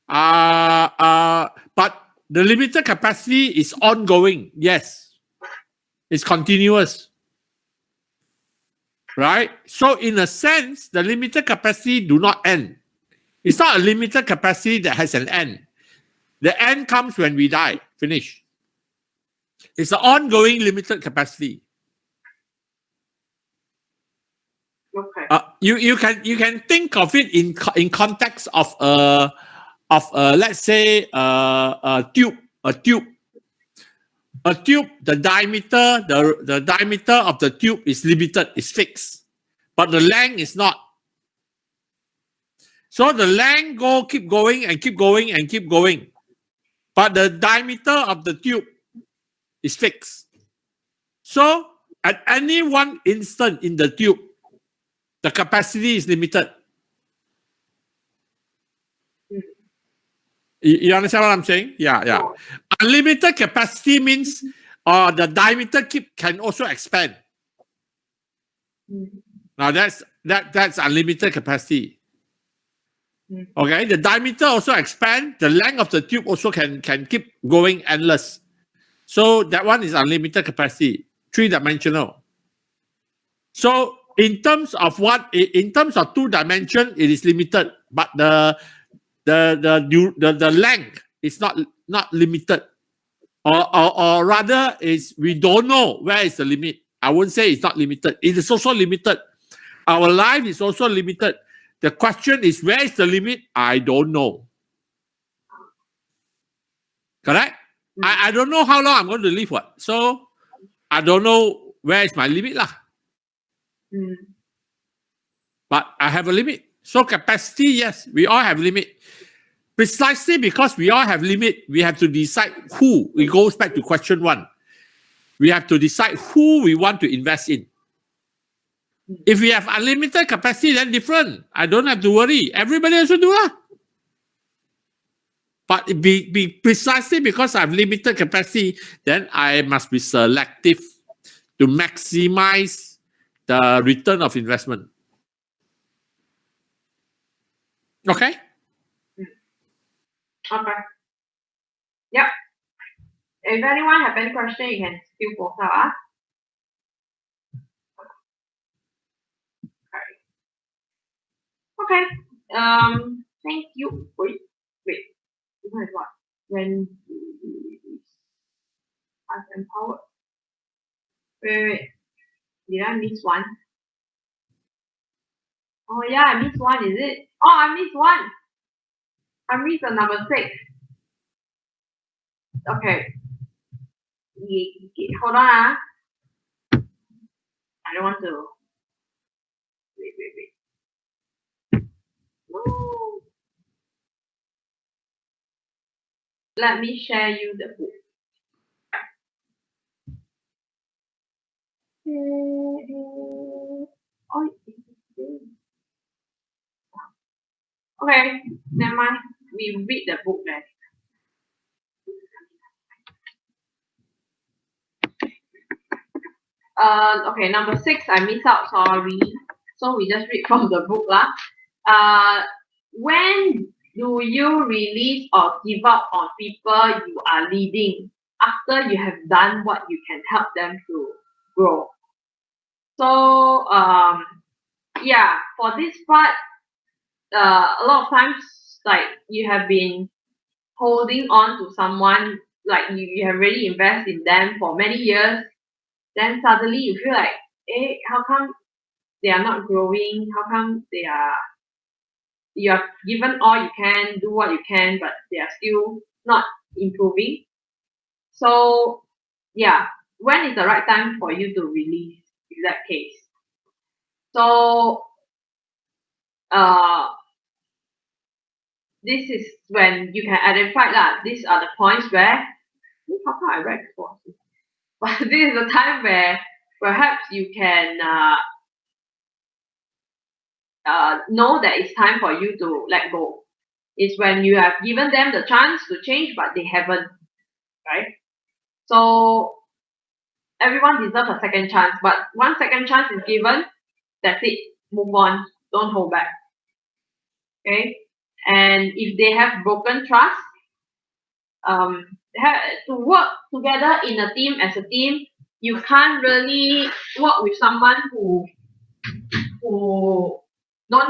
But the limited capacity is ongoing. Yes. It's continuous. Right? So in a sense, the limited capacity do not end. It's not a limited capacity that has an end. The end comes when we die. Finish. It's an ongoing limited capacity. Okay. You can think of it in context of let's say a tube. The diameter of the tube is limited, is fixed, but the length is not. So the length keep going and keep going and keep going, but the diameter of the tube is fixed. So at any one instant in the tube, the capacity is limited. You understand what I'm saying? Yeah. Unlimited capacity means the diameter can also expand. Now that's unlimited capacity. Okay, the diameter also expand. The length of the tube also can keep going endless. So that one is unlimited capacity, 3-dimensional. So in terms of 2-dimension, it is limited, but the length is not limited, or rather is we don't know where is the limit. I wouldn't say it's not limited. It is also limited. Our life is also limited. The question is, where is the limit? I don't know. Correct? I don't know how long I'm going to live. So I don't know where is my limit lah. But I have a limit. So capacity, yes, we all have limit. Precisely because we all have limit, we have to decide who. It goes back to question 1. We have to decide who we want to invest in. If we have unlimited capacity, then different. I don't have to worry. Everybody also do lah. But be precisely because I have limited capacity, then I must be selective to maximize the return of investment. Okay? Okay. Yep. If anyone have any question, you can still post out. Okay. Thank you. Wait. This one is what? When I'm empowered. Wait. Did I miss one? Oh yeah, I missed one, is it? Oh, I missed one. I missed the number 6. Okay. Hold on. I don't want to. Wait. No. Let me share you the book. Okay, never mind. We read the book then. Okay, number 6, I missed out, sorry. So we just read from the book lah. When do you release or give up on people you are leading after you have done what you can help them to grow? So yeah, for this part, a lot of times, like you have been holding on to someone, like you have really invested in them for many years, then suddenly you feel like, hey, how come they are not growing? How come you have given all you can, do what you can, but they are still not improving? So yeah, when is the right time for you to release in that case? So this is when you can identify that these are the points where how come I read before? But this is the time where perhaps you can know that it's time for you to let go. It's when you have given them the chance to change, but they haven't, right? So everyone deserves a second chance, but one second chance is given, that's it. Move on. Don't hold back. Okay? And if they have broken trust, to work together in a team as a team, you can't really work with someone who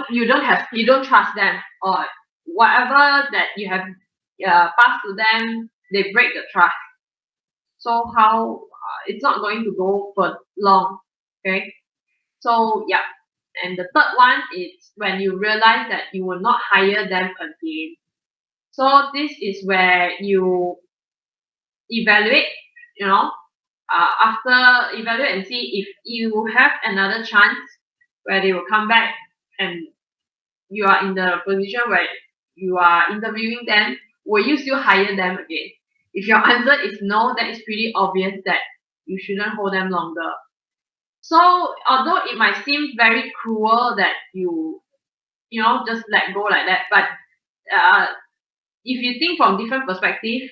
you don't trust them, or whatever that you have passed to them, they break the trust. So how it's not going to go for long. Okay, so yeah. And the third one is when you realize that you will not hire them again. So this is where you evaluate, after evaluate and see if you have another chance where they will come back and you are in the position where you are interviewing them, will you still hire them again? If your answer is no, then it's pretty obvious that you shouldn't hold them longer. So although it might seem very cruel that you just let go like that, but if you think from different perspective,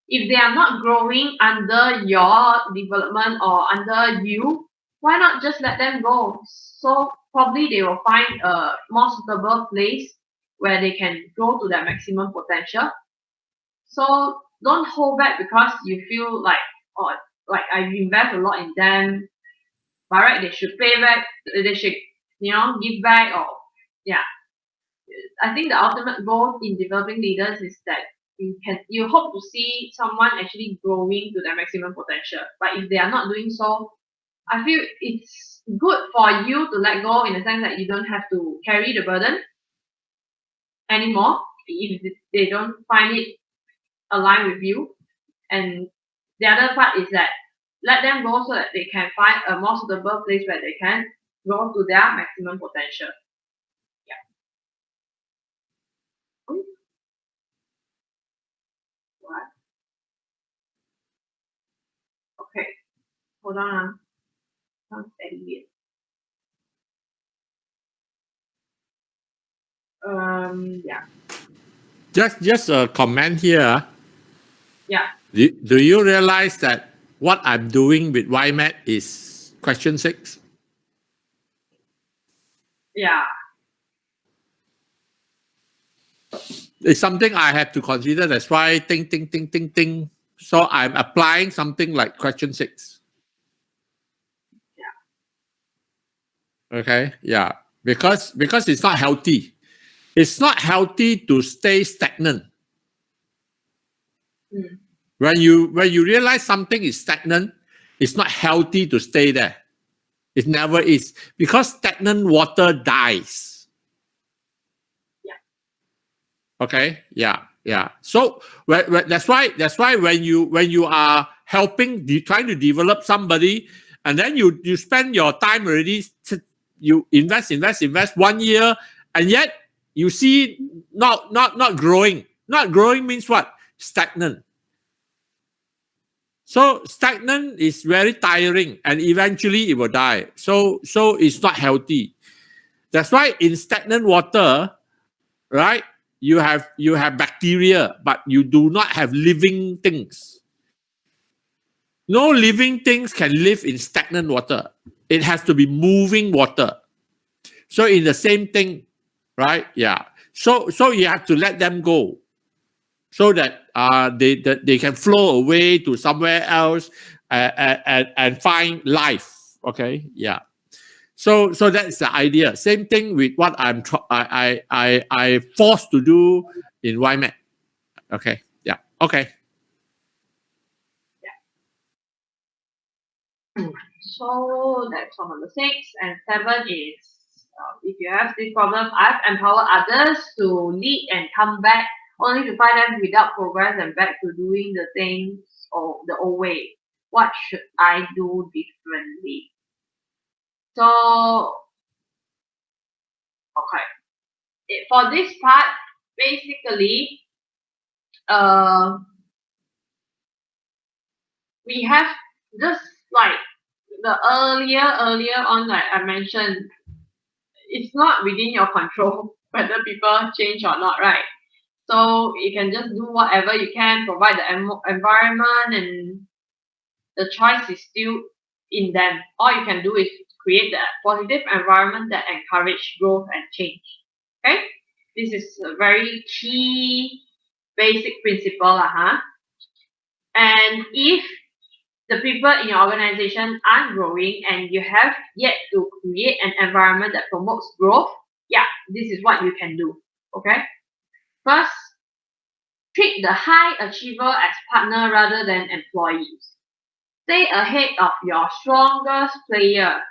if they are not growing under your development or under you, why not just let them go? So probably they will find a more suitable place where they can grow to their maximum potential. So don't hold back because you feel like, oh, like I invest a lot in them. By right, they should pay back. They should, give back. Or yeah, I think the ultimate goal in developing leaders is that you hope to see someone actually growing to their maximum potential. But if they are not doing so, I feel it's good for you to let go in the sense that you don't have to carry the burden anymore if they don't find it aligned with you. And the other part is that let them go so that they can find a more suitable place where they can grow to their maximum potential. Yeah. What? Okay. Hold on. Sounds very weird. Yeah. Just a comment here. Yeah. Do you realize that what I'm doing with YMAT is question 6? Yeah. It's something I have to consider. That's why ting. So I'm applying something like question 6. Yeah. Okay. Yeah. Because it's not healthy. It's not healthy to stay stagnant. Mm. When you realize something is stagnant, it's not healthy to stay there. It never is, because stagnant water dies. Yeah. Okay. Yeah. So that's why when you are helping, trying to develop somebody, and then you spend your time already, you invest 1 year, and yet you see not growing. Not growing means what? Stagnant. So stagnant is very tiring, and eventually it will die. So it's not healthy. That's why in stagnant water, right, you have bacteria, but you do not have living things. No living things can live in stagnant water. It has to be moving water. So in the same thing, right? Yeah. So you have to let them go, so that they can flow away to somewhere else, and find life. Okay. Yeah. So that's the idea. Same thing with what I forced to do in YMAT. Okay. Yeah. Okay. So that's for number 6, and 7 is if you have this problem, I've empowered others to lead and come back, only to find them without progress and back to doing the things or the old way. What should I do differently? So, okay, for this part, basically, we have just like the earlier on, like I mentioned, it's not within your control whether people change or not, right? So you can just do whatever you can, provide the environment, and the choice is still in them. All you can do is create the positive environment that encourage growth and change. Okay, this is a very key basic principle, And if the people in your organization aren't growing and you have yet to create an environment that promotes growth, yeah, this is what you can do. Okay, first, treat the high achiever as partner rather than employees. Stay ahead of your strongest player.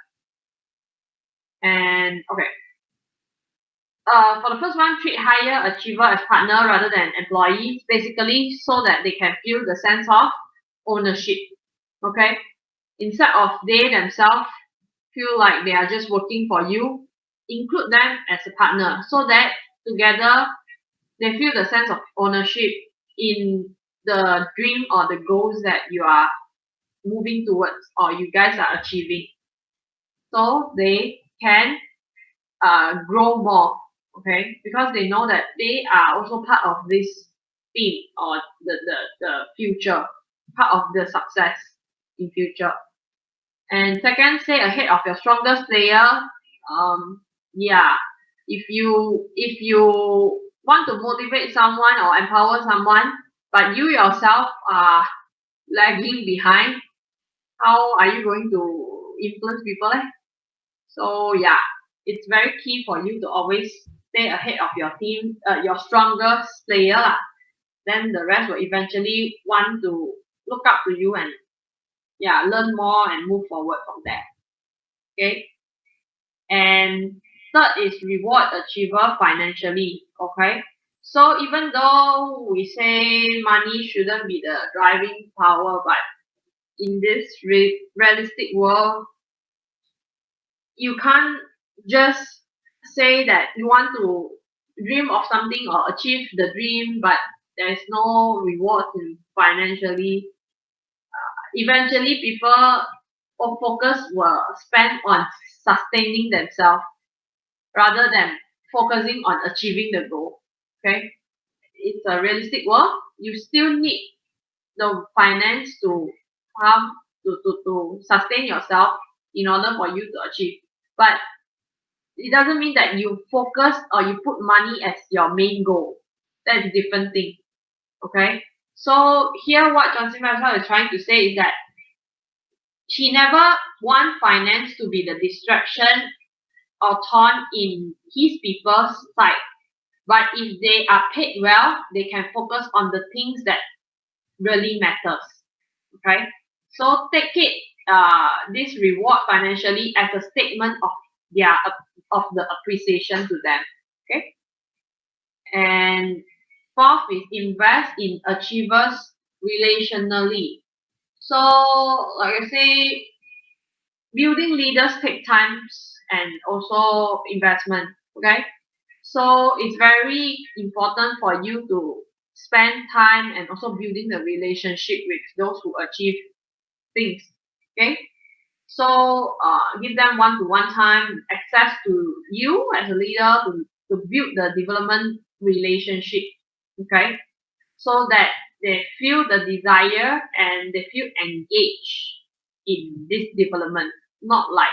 And okay, for the first one, treat higher achiever as partner rather than employees, basically so that they can feel the sense of ownership. Okay, instead of they themselves feel like they are just working for you, include them as a partner so that together they feel the sense of ownership in the dream or the goals that you are moving towards or you guys are achieving. So they can grow more, okay? Because they know that they are also part of this team or the future, part of the success in future. And second, stay ahead of your strongest player. Yeah, if you want to motivate someone or empower someone, but you yourself are lagging behind, how are you going to influence people? So yeah, it's very key for you to always stay ahead of your team, your strongest player lah. Then the rest will eventually want to look up to you and yeah, learn more and move forward from there. Okay. And third is reward achiever financially. Okay. So even though we say money shouldn't be the driving power, but in this realistic world, you can't just say that you want to dream of something or achieve the dream, but there's no reward in financially. Eventually, people or focus will spend on sustaining themselves rather than focusing on achieving the goal. Okay, it's a realistic world. You still need the finance to come to sustain yourself in order for you to achieve. But it doesn't mean that you focus or you put money as your main goal. That's a different thing. Okay. So here what Johnson Maxwell is trying to say is that he never want finance to be the distraction or thorn in his people's side. But if they are paid well, they can focus on the things that really matters. Okay. So take it this reward financially as a statement of their of the appreciation to them. Okay. And fourth is invest in achievers relationally. So like I say, building leaders take time and also investment. Okay. So it's very important for you to spend time and also building the relationship with those who achieve things. Okay. So give them one-to-one time, access to you as a leader to build the development relationship. Okay. So that they feel the desire and they feel engaged in this development, not like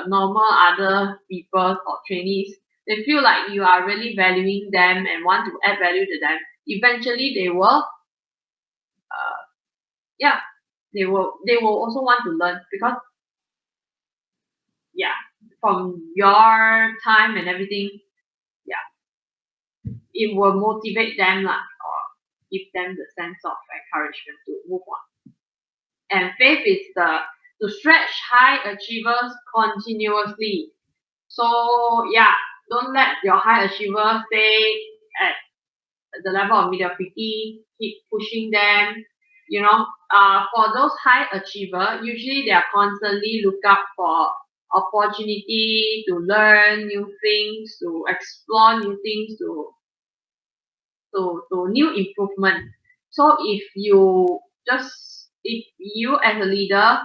normal other people or trainees. They feel like you are really valuing them and want to add value to them. Eventually, they will, yeah, they will also want to learn because yeah, from your time and everything, yeah, it will motivate them lah, or give them the sense of encouragement to move on. And fifth is to stretch high achievers continuously. So yeah, don't let your high achievers stay at the level of mediocrity. Keep pushing them. For those high achiever, usually they are constantly look out for opportunity to learn new things, to explore new things, to new improvement. So if you as a leader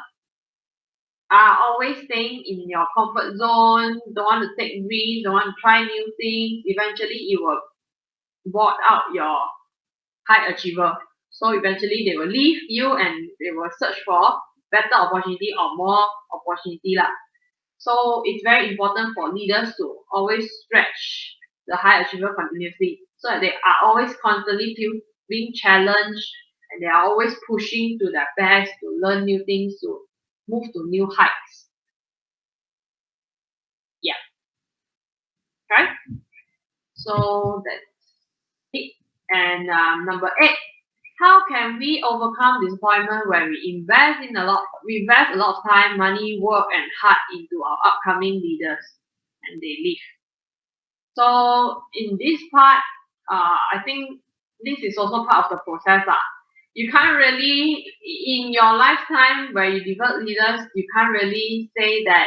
are always staying in your comfort zone, don't want to take risks, don't want to try new things, eventually it will board out your high achiever. So eventually they will leave you and they will search for better opportunity or more opportunity lah. So it's very important for leaders to always stretch the high achiever continuously so that they are always constantly being challenged and they are always pushing to their best to learn new things, to move to new heights. Yeah. Okay. So that's it. And number 8, how can we overcome disappointment when we invest a lot of time, money, work, and heart into our upcoming leaders, and they leave? So in this part, I think this is also part of the process lah. You can't really, in your lifetime where you develop leaders, you can't really say that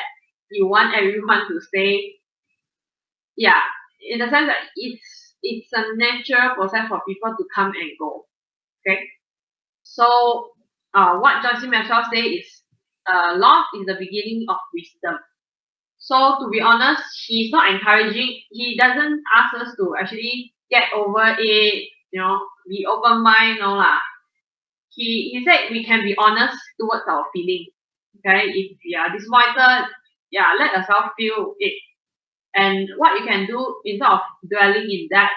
you want everyone to stay. Yeah, in the sense that it's a natural process for people to come and go. Okay. So what John C. Maxwell say is loss is the beginning of wisdom. So to be honest, he's not encouraging. He doesn't ask us to actually get over it. Be open mind. No lah. He said we can be honest towards our feeling. Okay, if you are disappointed, let yourself feel it. And what you can do instead of dwelling in that,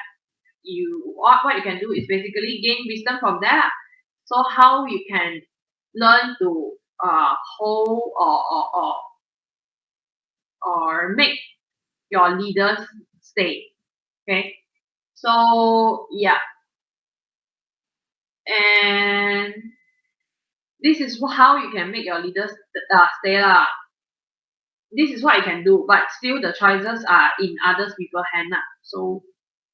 what you can do is basically gain wisdom from that. So how you can learn to hold or make your leaders stay. Okay, so and this is how you can make your leaders stay lah. This is what you can do, but still the choices are in others people's hand. So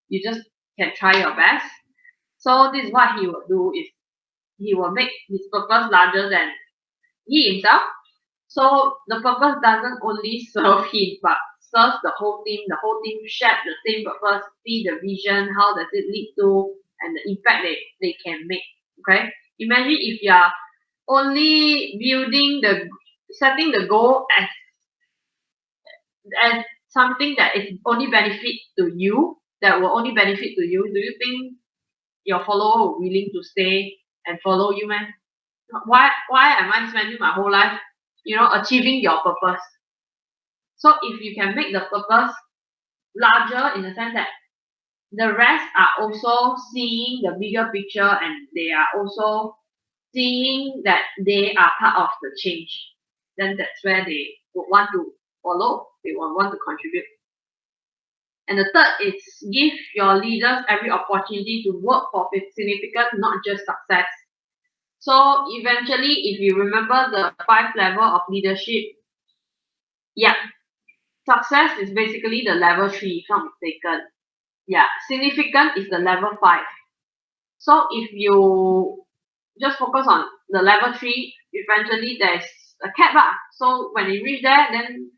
you just can try your best. So this is what he will do is he will make his purpose larger than he himself. So the purpose doesn't only serve him, but serves the whole team. The whole team share the same purpose, see the vision, how does it lead to, and the impact they can make. Okay, imagine if you are only setting the goal as something that is only benefit to you, that will only benefit to you. Do you think your follower will willing to stay and follow you, man? Why am I spending my whole life, achieving your purpose? So if you can make the purpose larger in the sense that the rest are also seeing the bigger picture and they are also seeing that they are part of the change, then that's where they would want to follow, they will want to contribute. And the third is give your leaders every opportunity to work for significant, not just success. So eventually, if you remember the 5 level of leadership, success is basically the level 3, if not mistaken. Significant is the level 5. So if you just focus on the level 3, eventually there's a cap. So when you reach there, then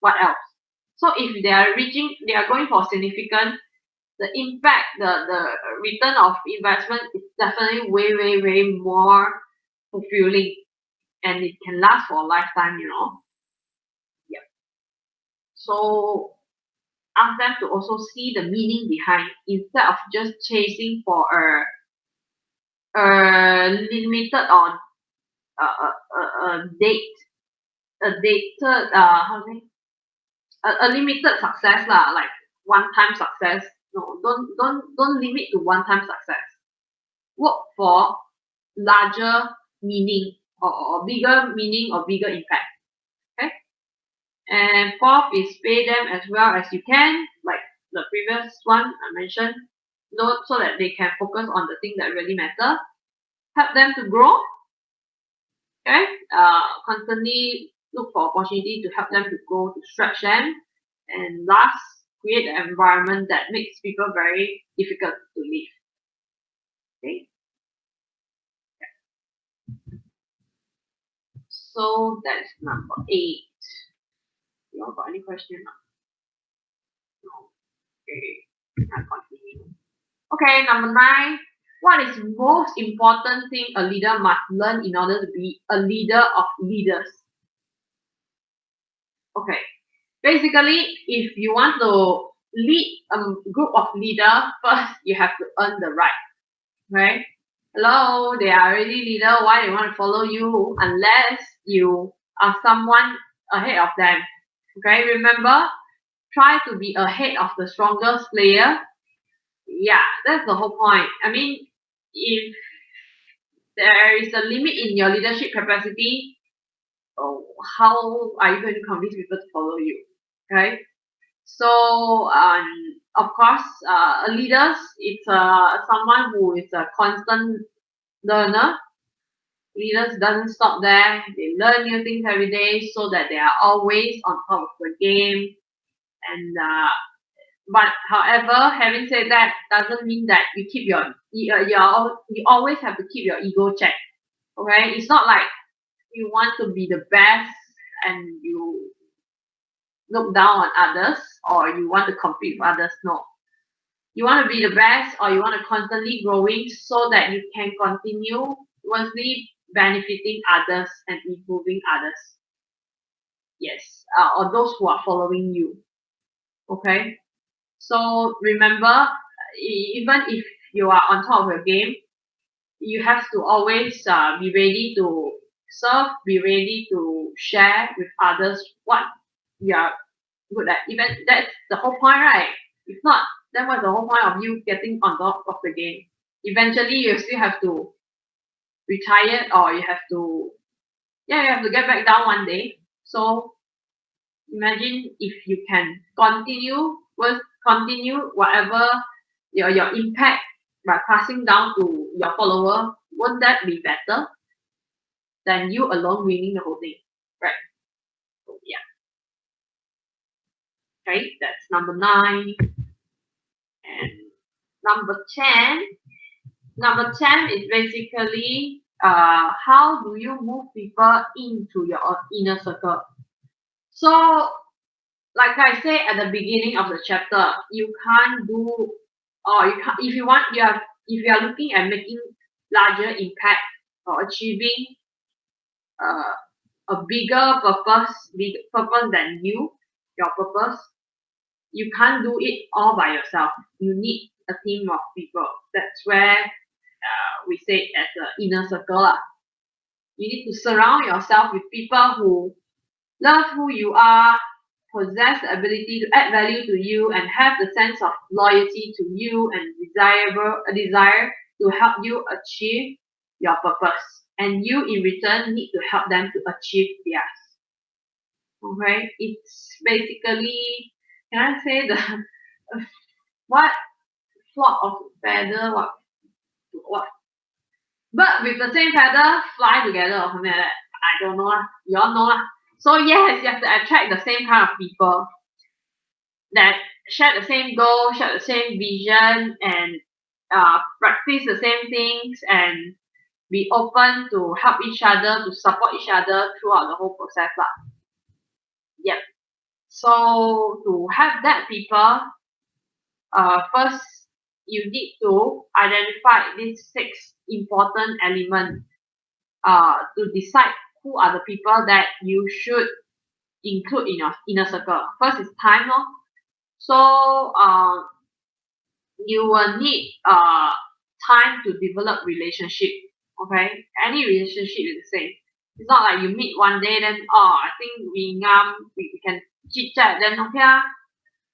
what else? So if they are going for significant, the impact, the return of investment is definitely way, way, way more fulfilling, and it can last for a lifetime. So ask them to also see the meaning behind instead of just chasing for a limited on a limited success lah, like one-time success. No, don't limit to one-time success. Work for larger meaning or bigger meaning or bigger impact. Okay. And fourth is pay them as well as you can, like the previous one I mentioned, so that they can focus on the thing that really matter. Help them to grow. Okay. Constantly look for opportunity to help them to grow, to stretch them. And last, create an environment that makes people very difficult to live. Okay. So that's number 8. You all got any question? No. Okay. I'll continue. Okay, number 9. What is most important thing a leader must learn in order to be a leader of leaders? Okay. Basically, if you want to lead a group of leaders, first you have to earn the right. Right? Hello, they are already leader. Why they want to follow you unless you are someone ahead of them? Okay, remember, try to be ahead of the strongest player. Yeah, that's the whole point. I mean, if there is a limit in your leadership capacity, how are you going to convince people to follow you? Okay, so of course, a leader is someone who is a constant learner. Leaders doesn't stop there. They learn new things every day so that they are always on top of the game. And but however, having said that, doesn't mean that you keep you always have to keep your ego checked. Okay, it's not like you want to be the best and you look down on others or you want to compete with others. No, you want to be the best, or you want to constantly growing so that you can continuously benefiting others and improving others. Yes, or those who are following you. Okay, so remember, even if you are on top of your game, you have to always be ready to serve, be ready to share with others what you are good at. Even that's the whole point, right? If not, then what's the whole point of you getting on top of the game? Eventually, you still have to retire, or you have to, yeah, you have to get back down one day. So imagine if you can continue whatever your impact by passing down to your follower. Won't that be better than you alone winning the whole thing, right? So yeah, okay, that's number 9. And number 10, is basically how do you move people into your inner circle. So like I said at the beginning of the chapter, you can't do, or you can't, if you are looking at making larger impact or achieving uh, a bigger purpose than your purpose, you can't do it all by yourself. You need a team of people. That's where we say as an inner circle. You need to surround yourself with people who love who you are, possess the ability to add value to you, and have the sense of loyalty to you and a desire to help you achieve your purpose. And you in return need to help them to achieve theirs. Okay, it's basically, can I say the what flock of feather, what, but with the same feather fly together or something like that. I don't know lah. You all know lah. So yes, you have to attract the same kind of people that share the same goal, share the same vision, and practice the same things, and be open to help each other, to support each other throughout the whole process lah. Yep. So to have that people, first you need to identify these 6 important elements to decide who are the people that you should include in your inner circle. First is time. So you will need time to develop relationship. Okay, any relationship is the same. It's not like you meet one day, then I think we can chit chat, then okay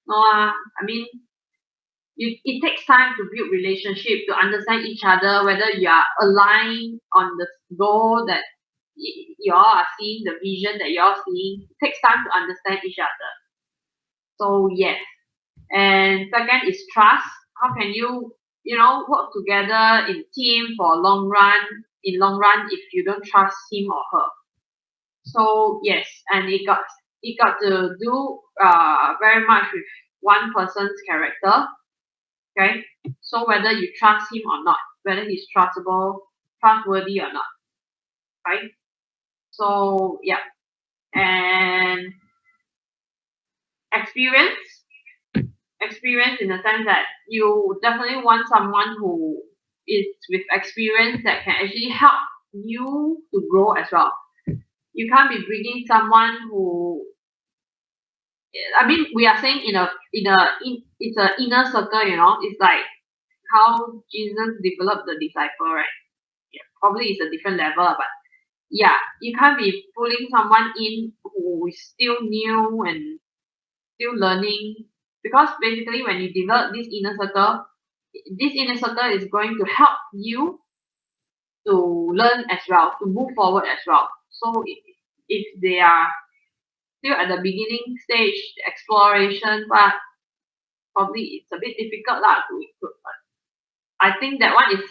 no I mean, it takes time to build relationship, to understand each other, whether you are aligned on the goal that you all are seeing, the vision that you all seeing. It takes time to understand each other. So yes. And second is trust. How can you work together in team for long run if you don't trust him or her? So yes, and it got to do very much with one person's character. Okay, so whether you trust him or not, whether he's trustworthy or not, right? So yeah, and experience in the sense that you definitely want someone who is with experience that can actually help you to grow as well. You can't be bringing someone who, I mean, we are saying it's an inner circle, it's like how Jesus developed the disciple, right? Yeah, probably it's a different level, but yeah, you can't be pulling someone in who is still new and still learning, because basically when you develop this inner circle is going to help you to learn as well, to move forward as well. So if they are still at the beginning stage, the exploration part, probably it's a bit difficult to include. But I think that one is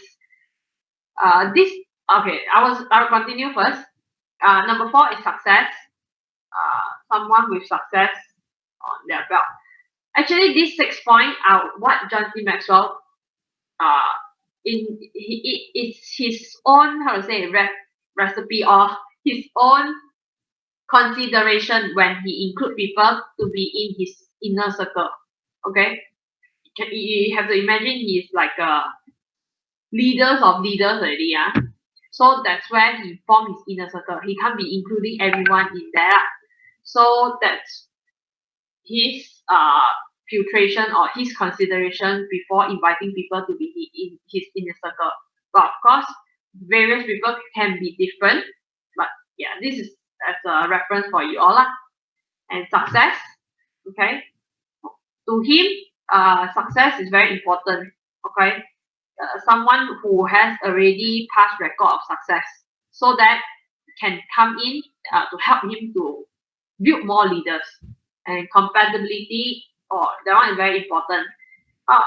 this. Okay, I'll continue first. Number 4 is success. Someone with success on their belt. Actually, these 6 points are what John C. Maxwell it's his own, how to say, recipe, or his own consideration when he include people to be in his inner circle. Okay, you have to imagine he's like a leaders of leaders already, yeah. So that's where he formed his inner circle. He can't be including everyone in there. So that's his filtration or his consideration before inviting people to be in his inner circle. But of course, various people can be different. But yeah, this is as a reference for you all. And success, okay? To him, success is very important, okay? Someone who has already past record of success, so that can come in to help him to build more leaders. And compatibility, that one is very important. Uh,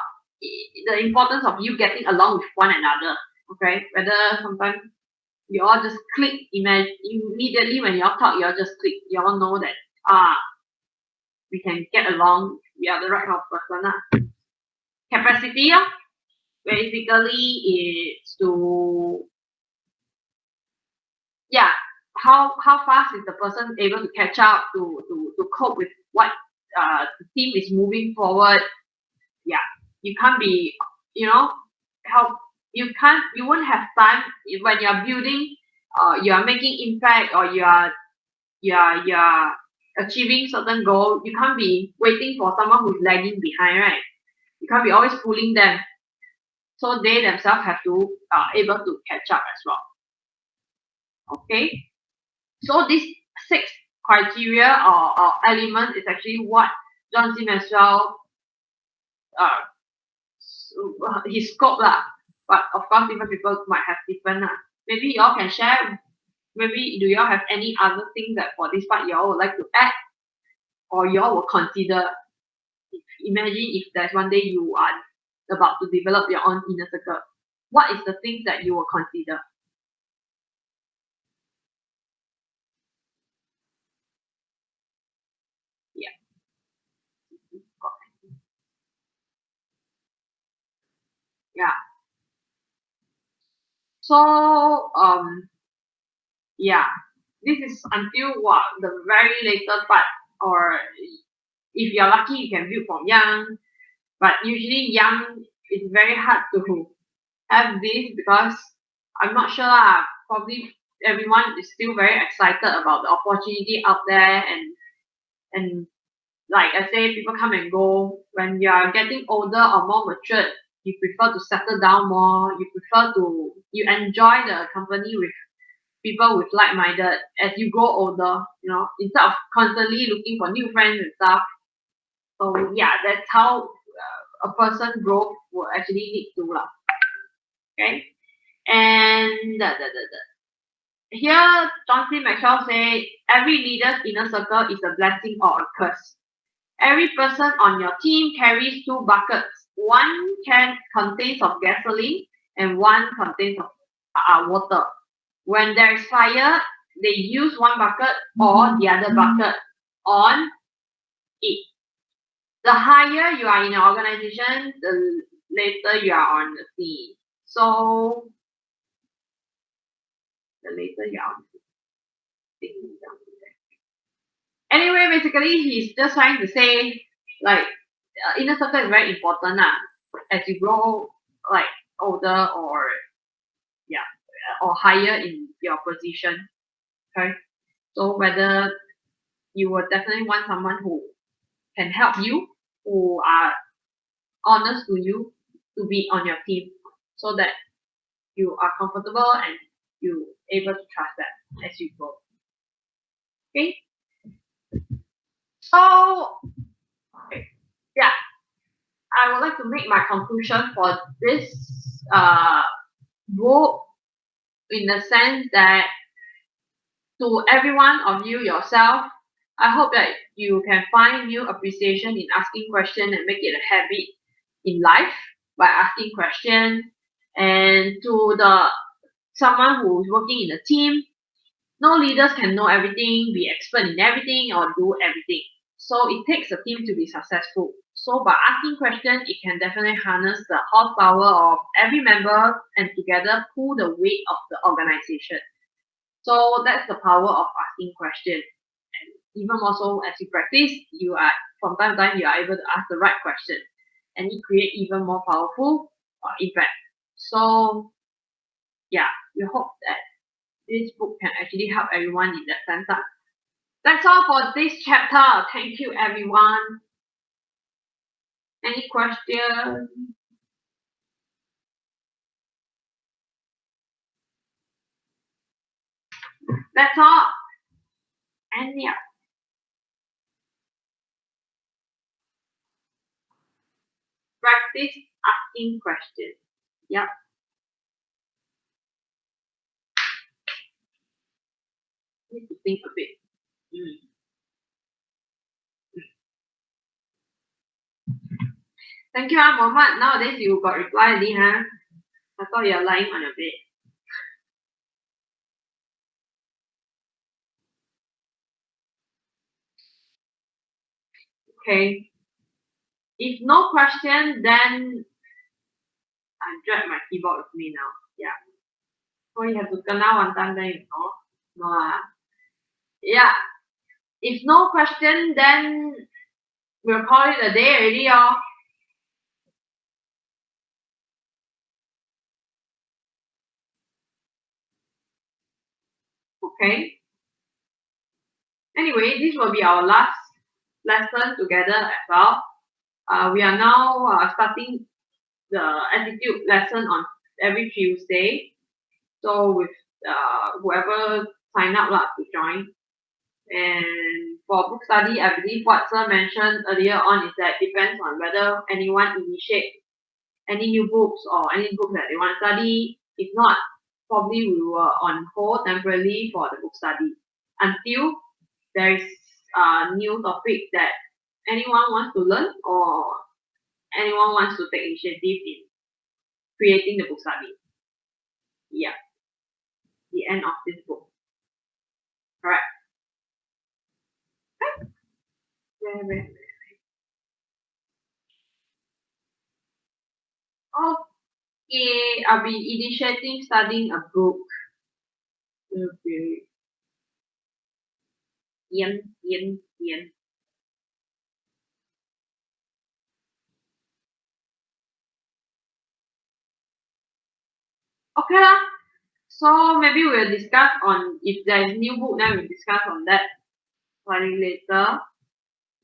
the importance of you getting along with one another, okay? Whether sometimes you all just click, immediately when you all talk, you all just click, you all know that we can get along, we are the right kind of person. Capacity, basically is to, yeah, how fast is the person able to catch up to cope with what the team is moving forward. Yeah, you can't be, help, you won't have time when you're building, you are making impact, or you are achieving certain goal. You can't be waiting for someone who's lagging behind, right? You can't be always pulling them. So they themselves have to able to catch up as well. Okay. So this 6 criteria or element is actually what John C. Maxwell his scope lah. But of course, different people might have different lah. Maybe y'all can share. Maybe do y'all have any other thing that for this part y'all would like to add, or y'all will consider? Imagine if there's one day you are about to develop your own inner circle. What is the thing that you will consider? Yeah. Yeah. So yeah, this is until what the very later part, or if you're lucky you can build from young, but usually young it's very hard to have this because I'm not sure lah, probably everyone is still very excited about the opportunity out there, and like I say, people come and go. When you are getting older or more matured, you prefer to settle down more. You enjoy the company with people with like-minded. As you grow older, instead of constantly looking for new friends and stuff. So yeah, that's how a person growth will actually lead to lah. Okay, and here John C. Maxwell say every leader's inner circle is a blessing or a curse. Every person on your team carries 2 buckets. One can contains of gasoline and one contains of water. When there is fire, they use one bucket or the other bucket on it. The higher you are in an organization, the later you are on the scene. So the later you are on the scene. Anyway, basically, he's just trying to say, like, inner circle is very important as you grow, like, older or, yeah, or higher in your position. Okay, so whether you will definitely want someone who can help you, who are honest to you, to be on your team, so that you are comfortable and you able to trust them as you grow. Okay. So, yeah, I would like to make my conclusion for this book in the sense that to every one of you yourself, I hope that you can find new appreciation in asking questions and make it a habit in life by asking questions. And to the someone who is working in a team, no leaders can know everything, be expert in everything, or do everything. So it takes a team to be successful. So by asking questions, it can definitely harness the horsepower of every member and together pull the weight of the organization. So that's the power of asking questions. And even more so as you practice, you are from time to time you are able to ask the right question. and create even more powerful impact. So yeah, we hope that this book can actually help everyone in that sense. That's all for this chapter. Thank you, everyone. Any questions? That's all. And yeah. Practice asking questions. Yep. Need to think a bit. Thank you, Mohammed. Nowadays you got reply already, huh? I thought you're lying on your bed. Okay. If no question, then I drag my keyboard with me now. Yeah. So you have to kena one time, then you know. No lah. Yeah. If no question, then we'll call it a day already, oh. Okay. Anyway, this will be our last lesson together as well. We are now starting the attitude lesson on every Tuesday. So with whoever sign up to join. And for book study, I believe what Sir mentioned earlier on is that depends on whether anyone initiate any new books or any books that they want to study. If not, probably we will on hold temporarily for the book study until there is a new topic that anyone wants to learn or anyone wants to take initiative in creating the book study. Yeah. The end of this book. Correct. Very. Okay, I'll be initiating studying a book. Okay. Yen. Okay lah. So maybe we'll discuss on if there is new book, then we'll discuss on that slightly later.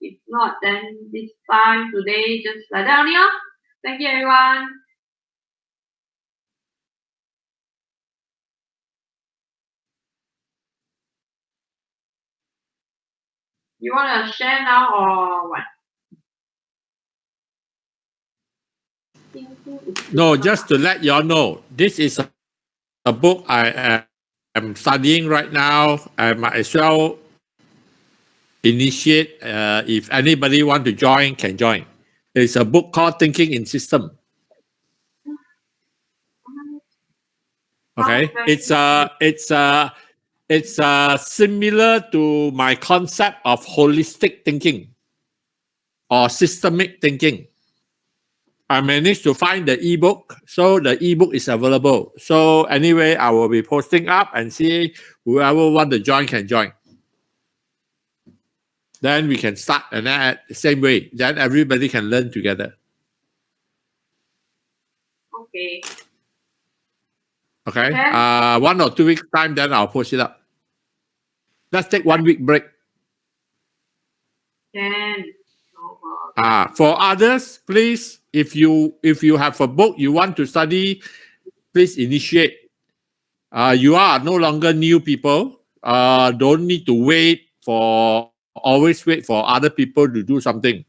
If not, then this time today just like that only. Thank you, everyone. You want to share now or what? No, just to let y'all know, this is a book I am studying right now. I might as well initiate. If anybody want to join, can join. It's a book called Thinking in System. Okay, it's similar to my concept of holistic thinking or systemic thinking. I managed to find the ebook, so the ebook is available. So anyway, I will be posting up and see whoever want to join can join. Then we can start and then the same way. Then everybody can learn together. Okay. Okay. 1 or 2 weeks time, then I'll post it up. Let's take 1 week break. For others, please, if you have a book you want to study, please initiate. You are no longer new people. Don't need to always wait for other people to do something.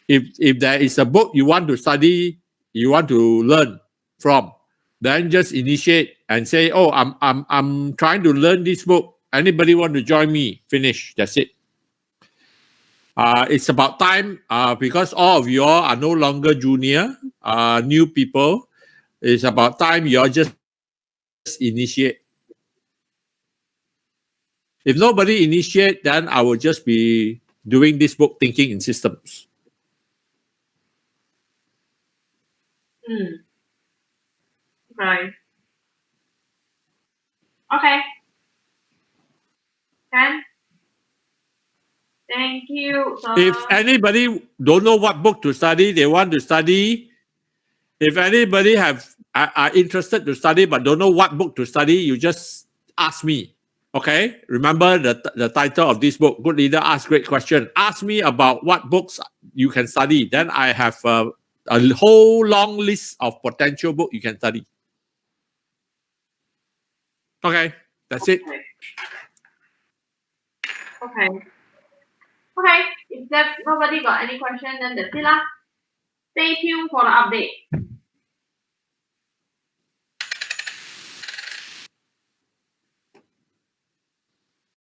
If there is a book you want to study, you want to learn from, then just initiate and say, "Oh, I'm trying to learn this book. Anybody want to join me?" Finish. That's it. It's about time because all of you all are no longer junior, new people. It's about time you all just initiate. If nobody initiate, then I will just be doing this book, Thinking in Systems. Right. Okay. Then Thank you, sir. If anybody don't know what book to study, they want to study. If anybody are interested to study but don't know what book to study, you just ask me. Okay? Remember the title of this book, Good Leader Ask Great Question. Ask me about what books you can study. Then I have a whole long list of potential books you can study. Okay, that's it. Okay. Okay. If that nobody got any question, then that's it lah. Stay tuned for the update.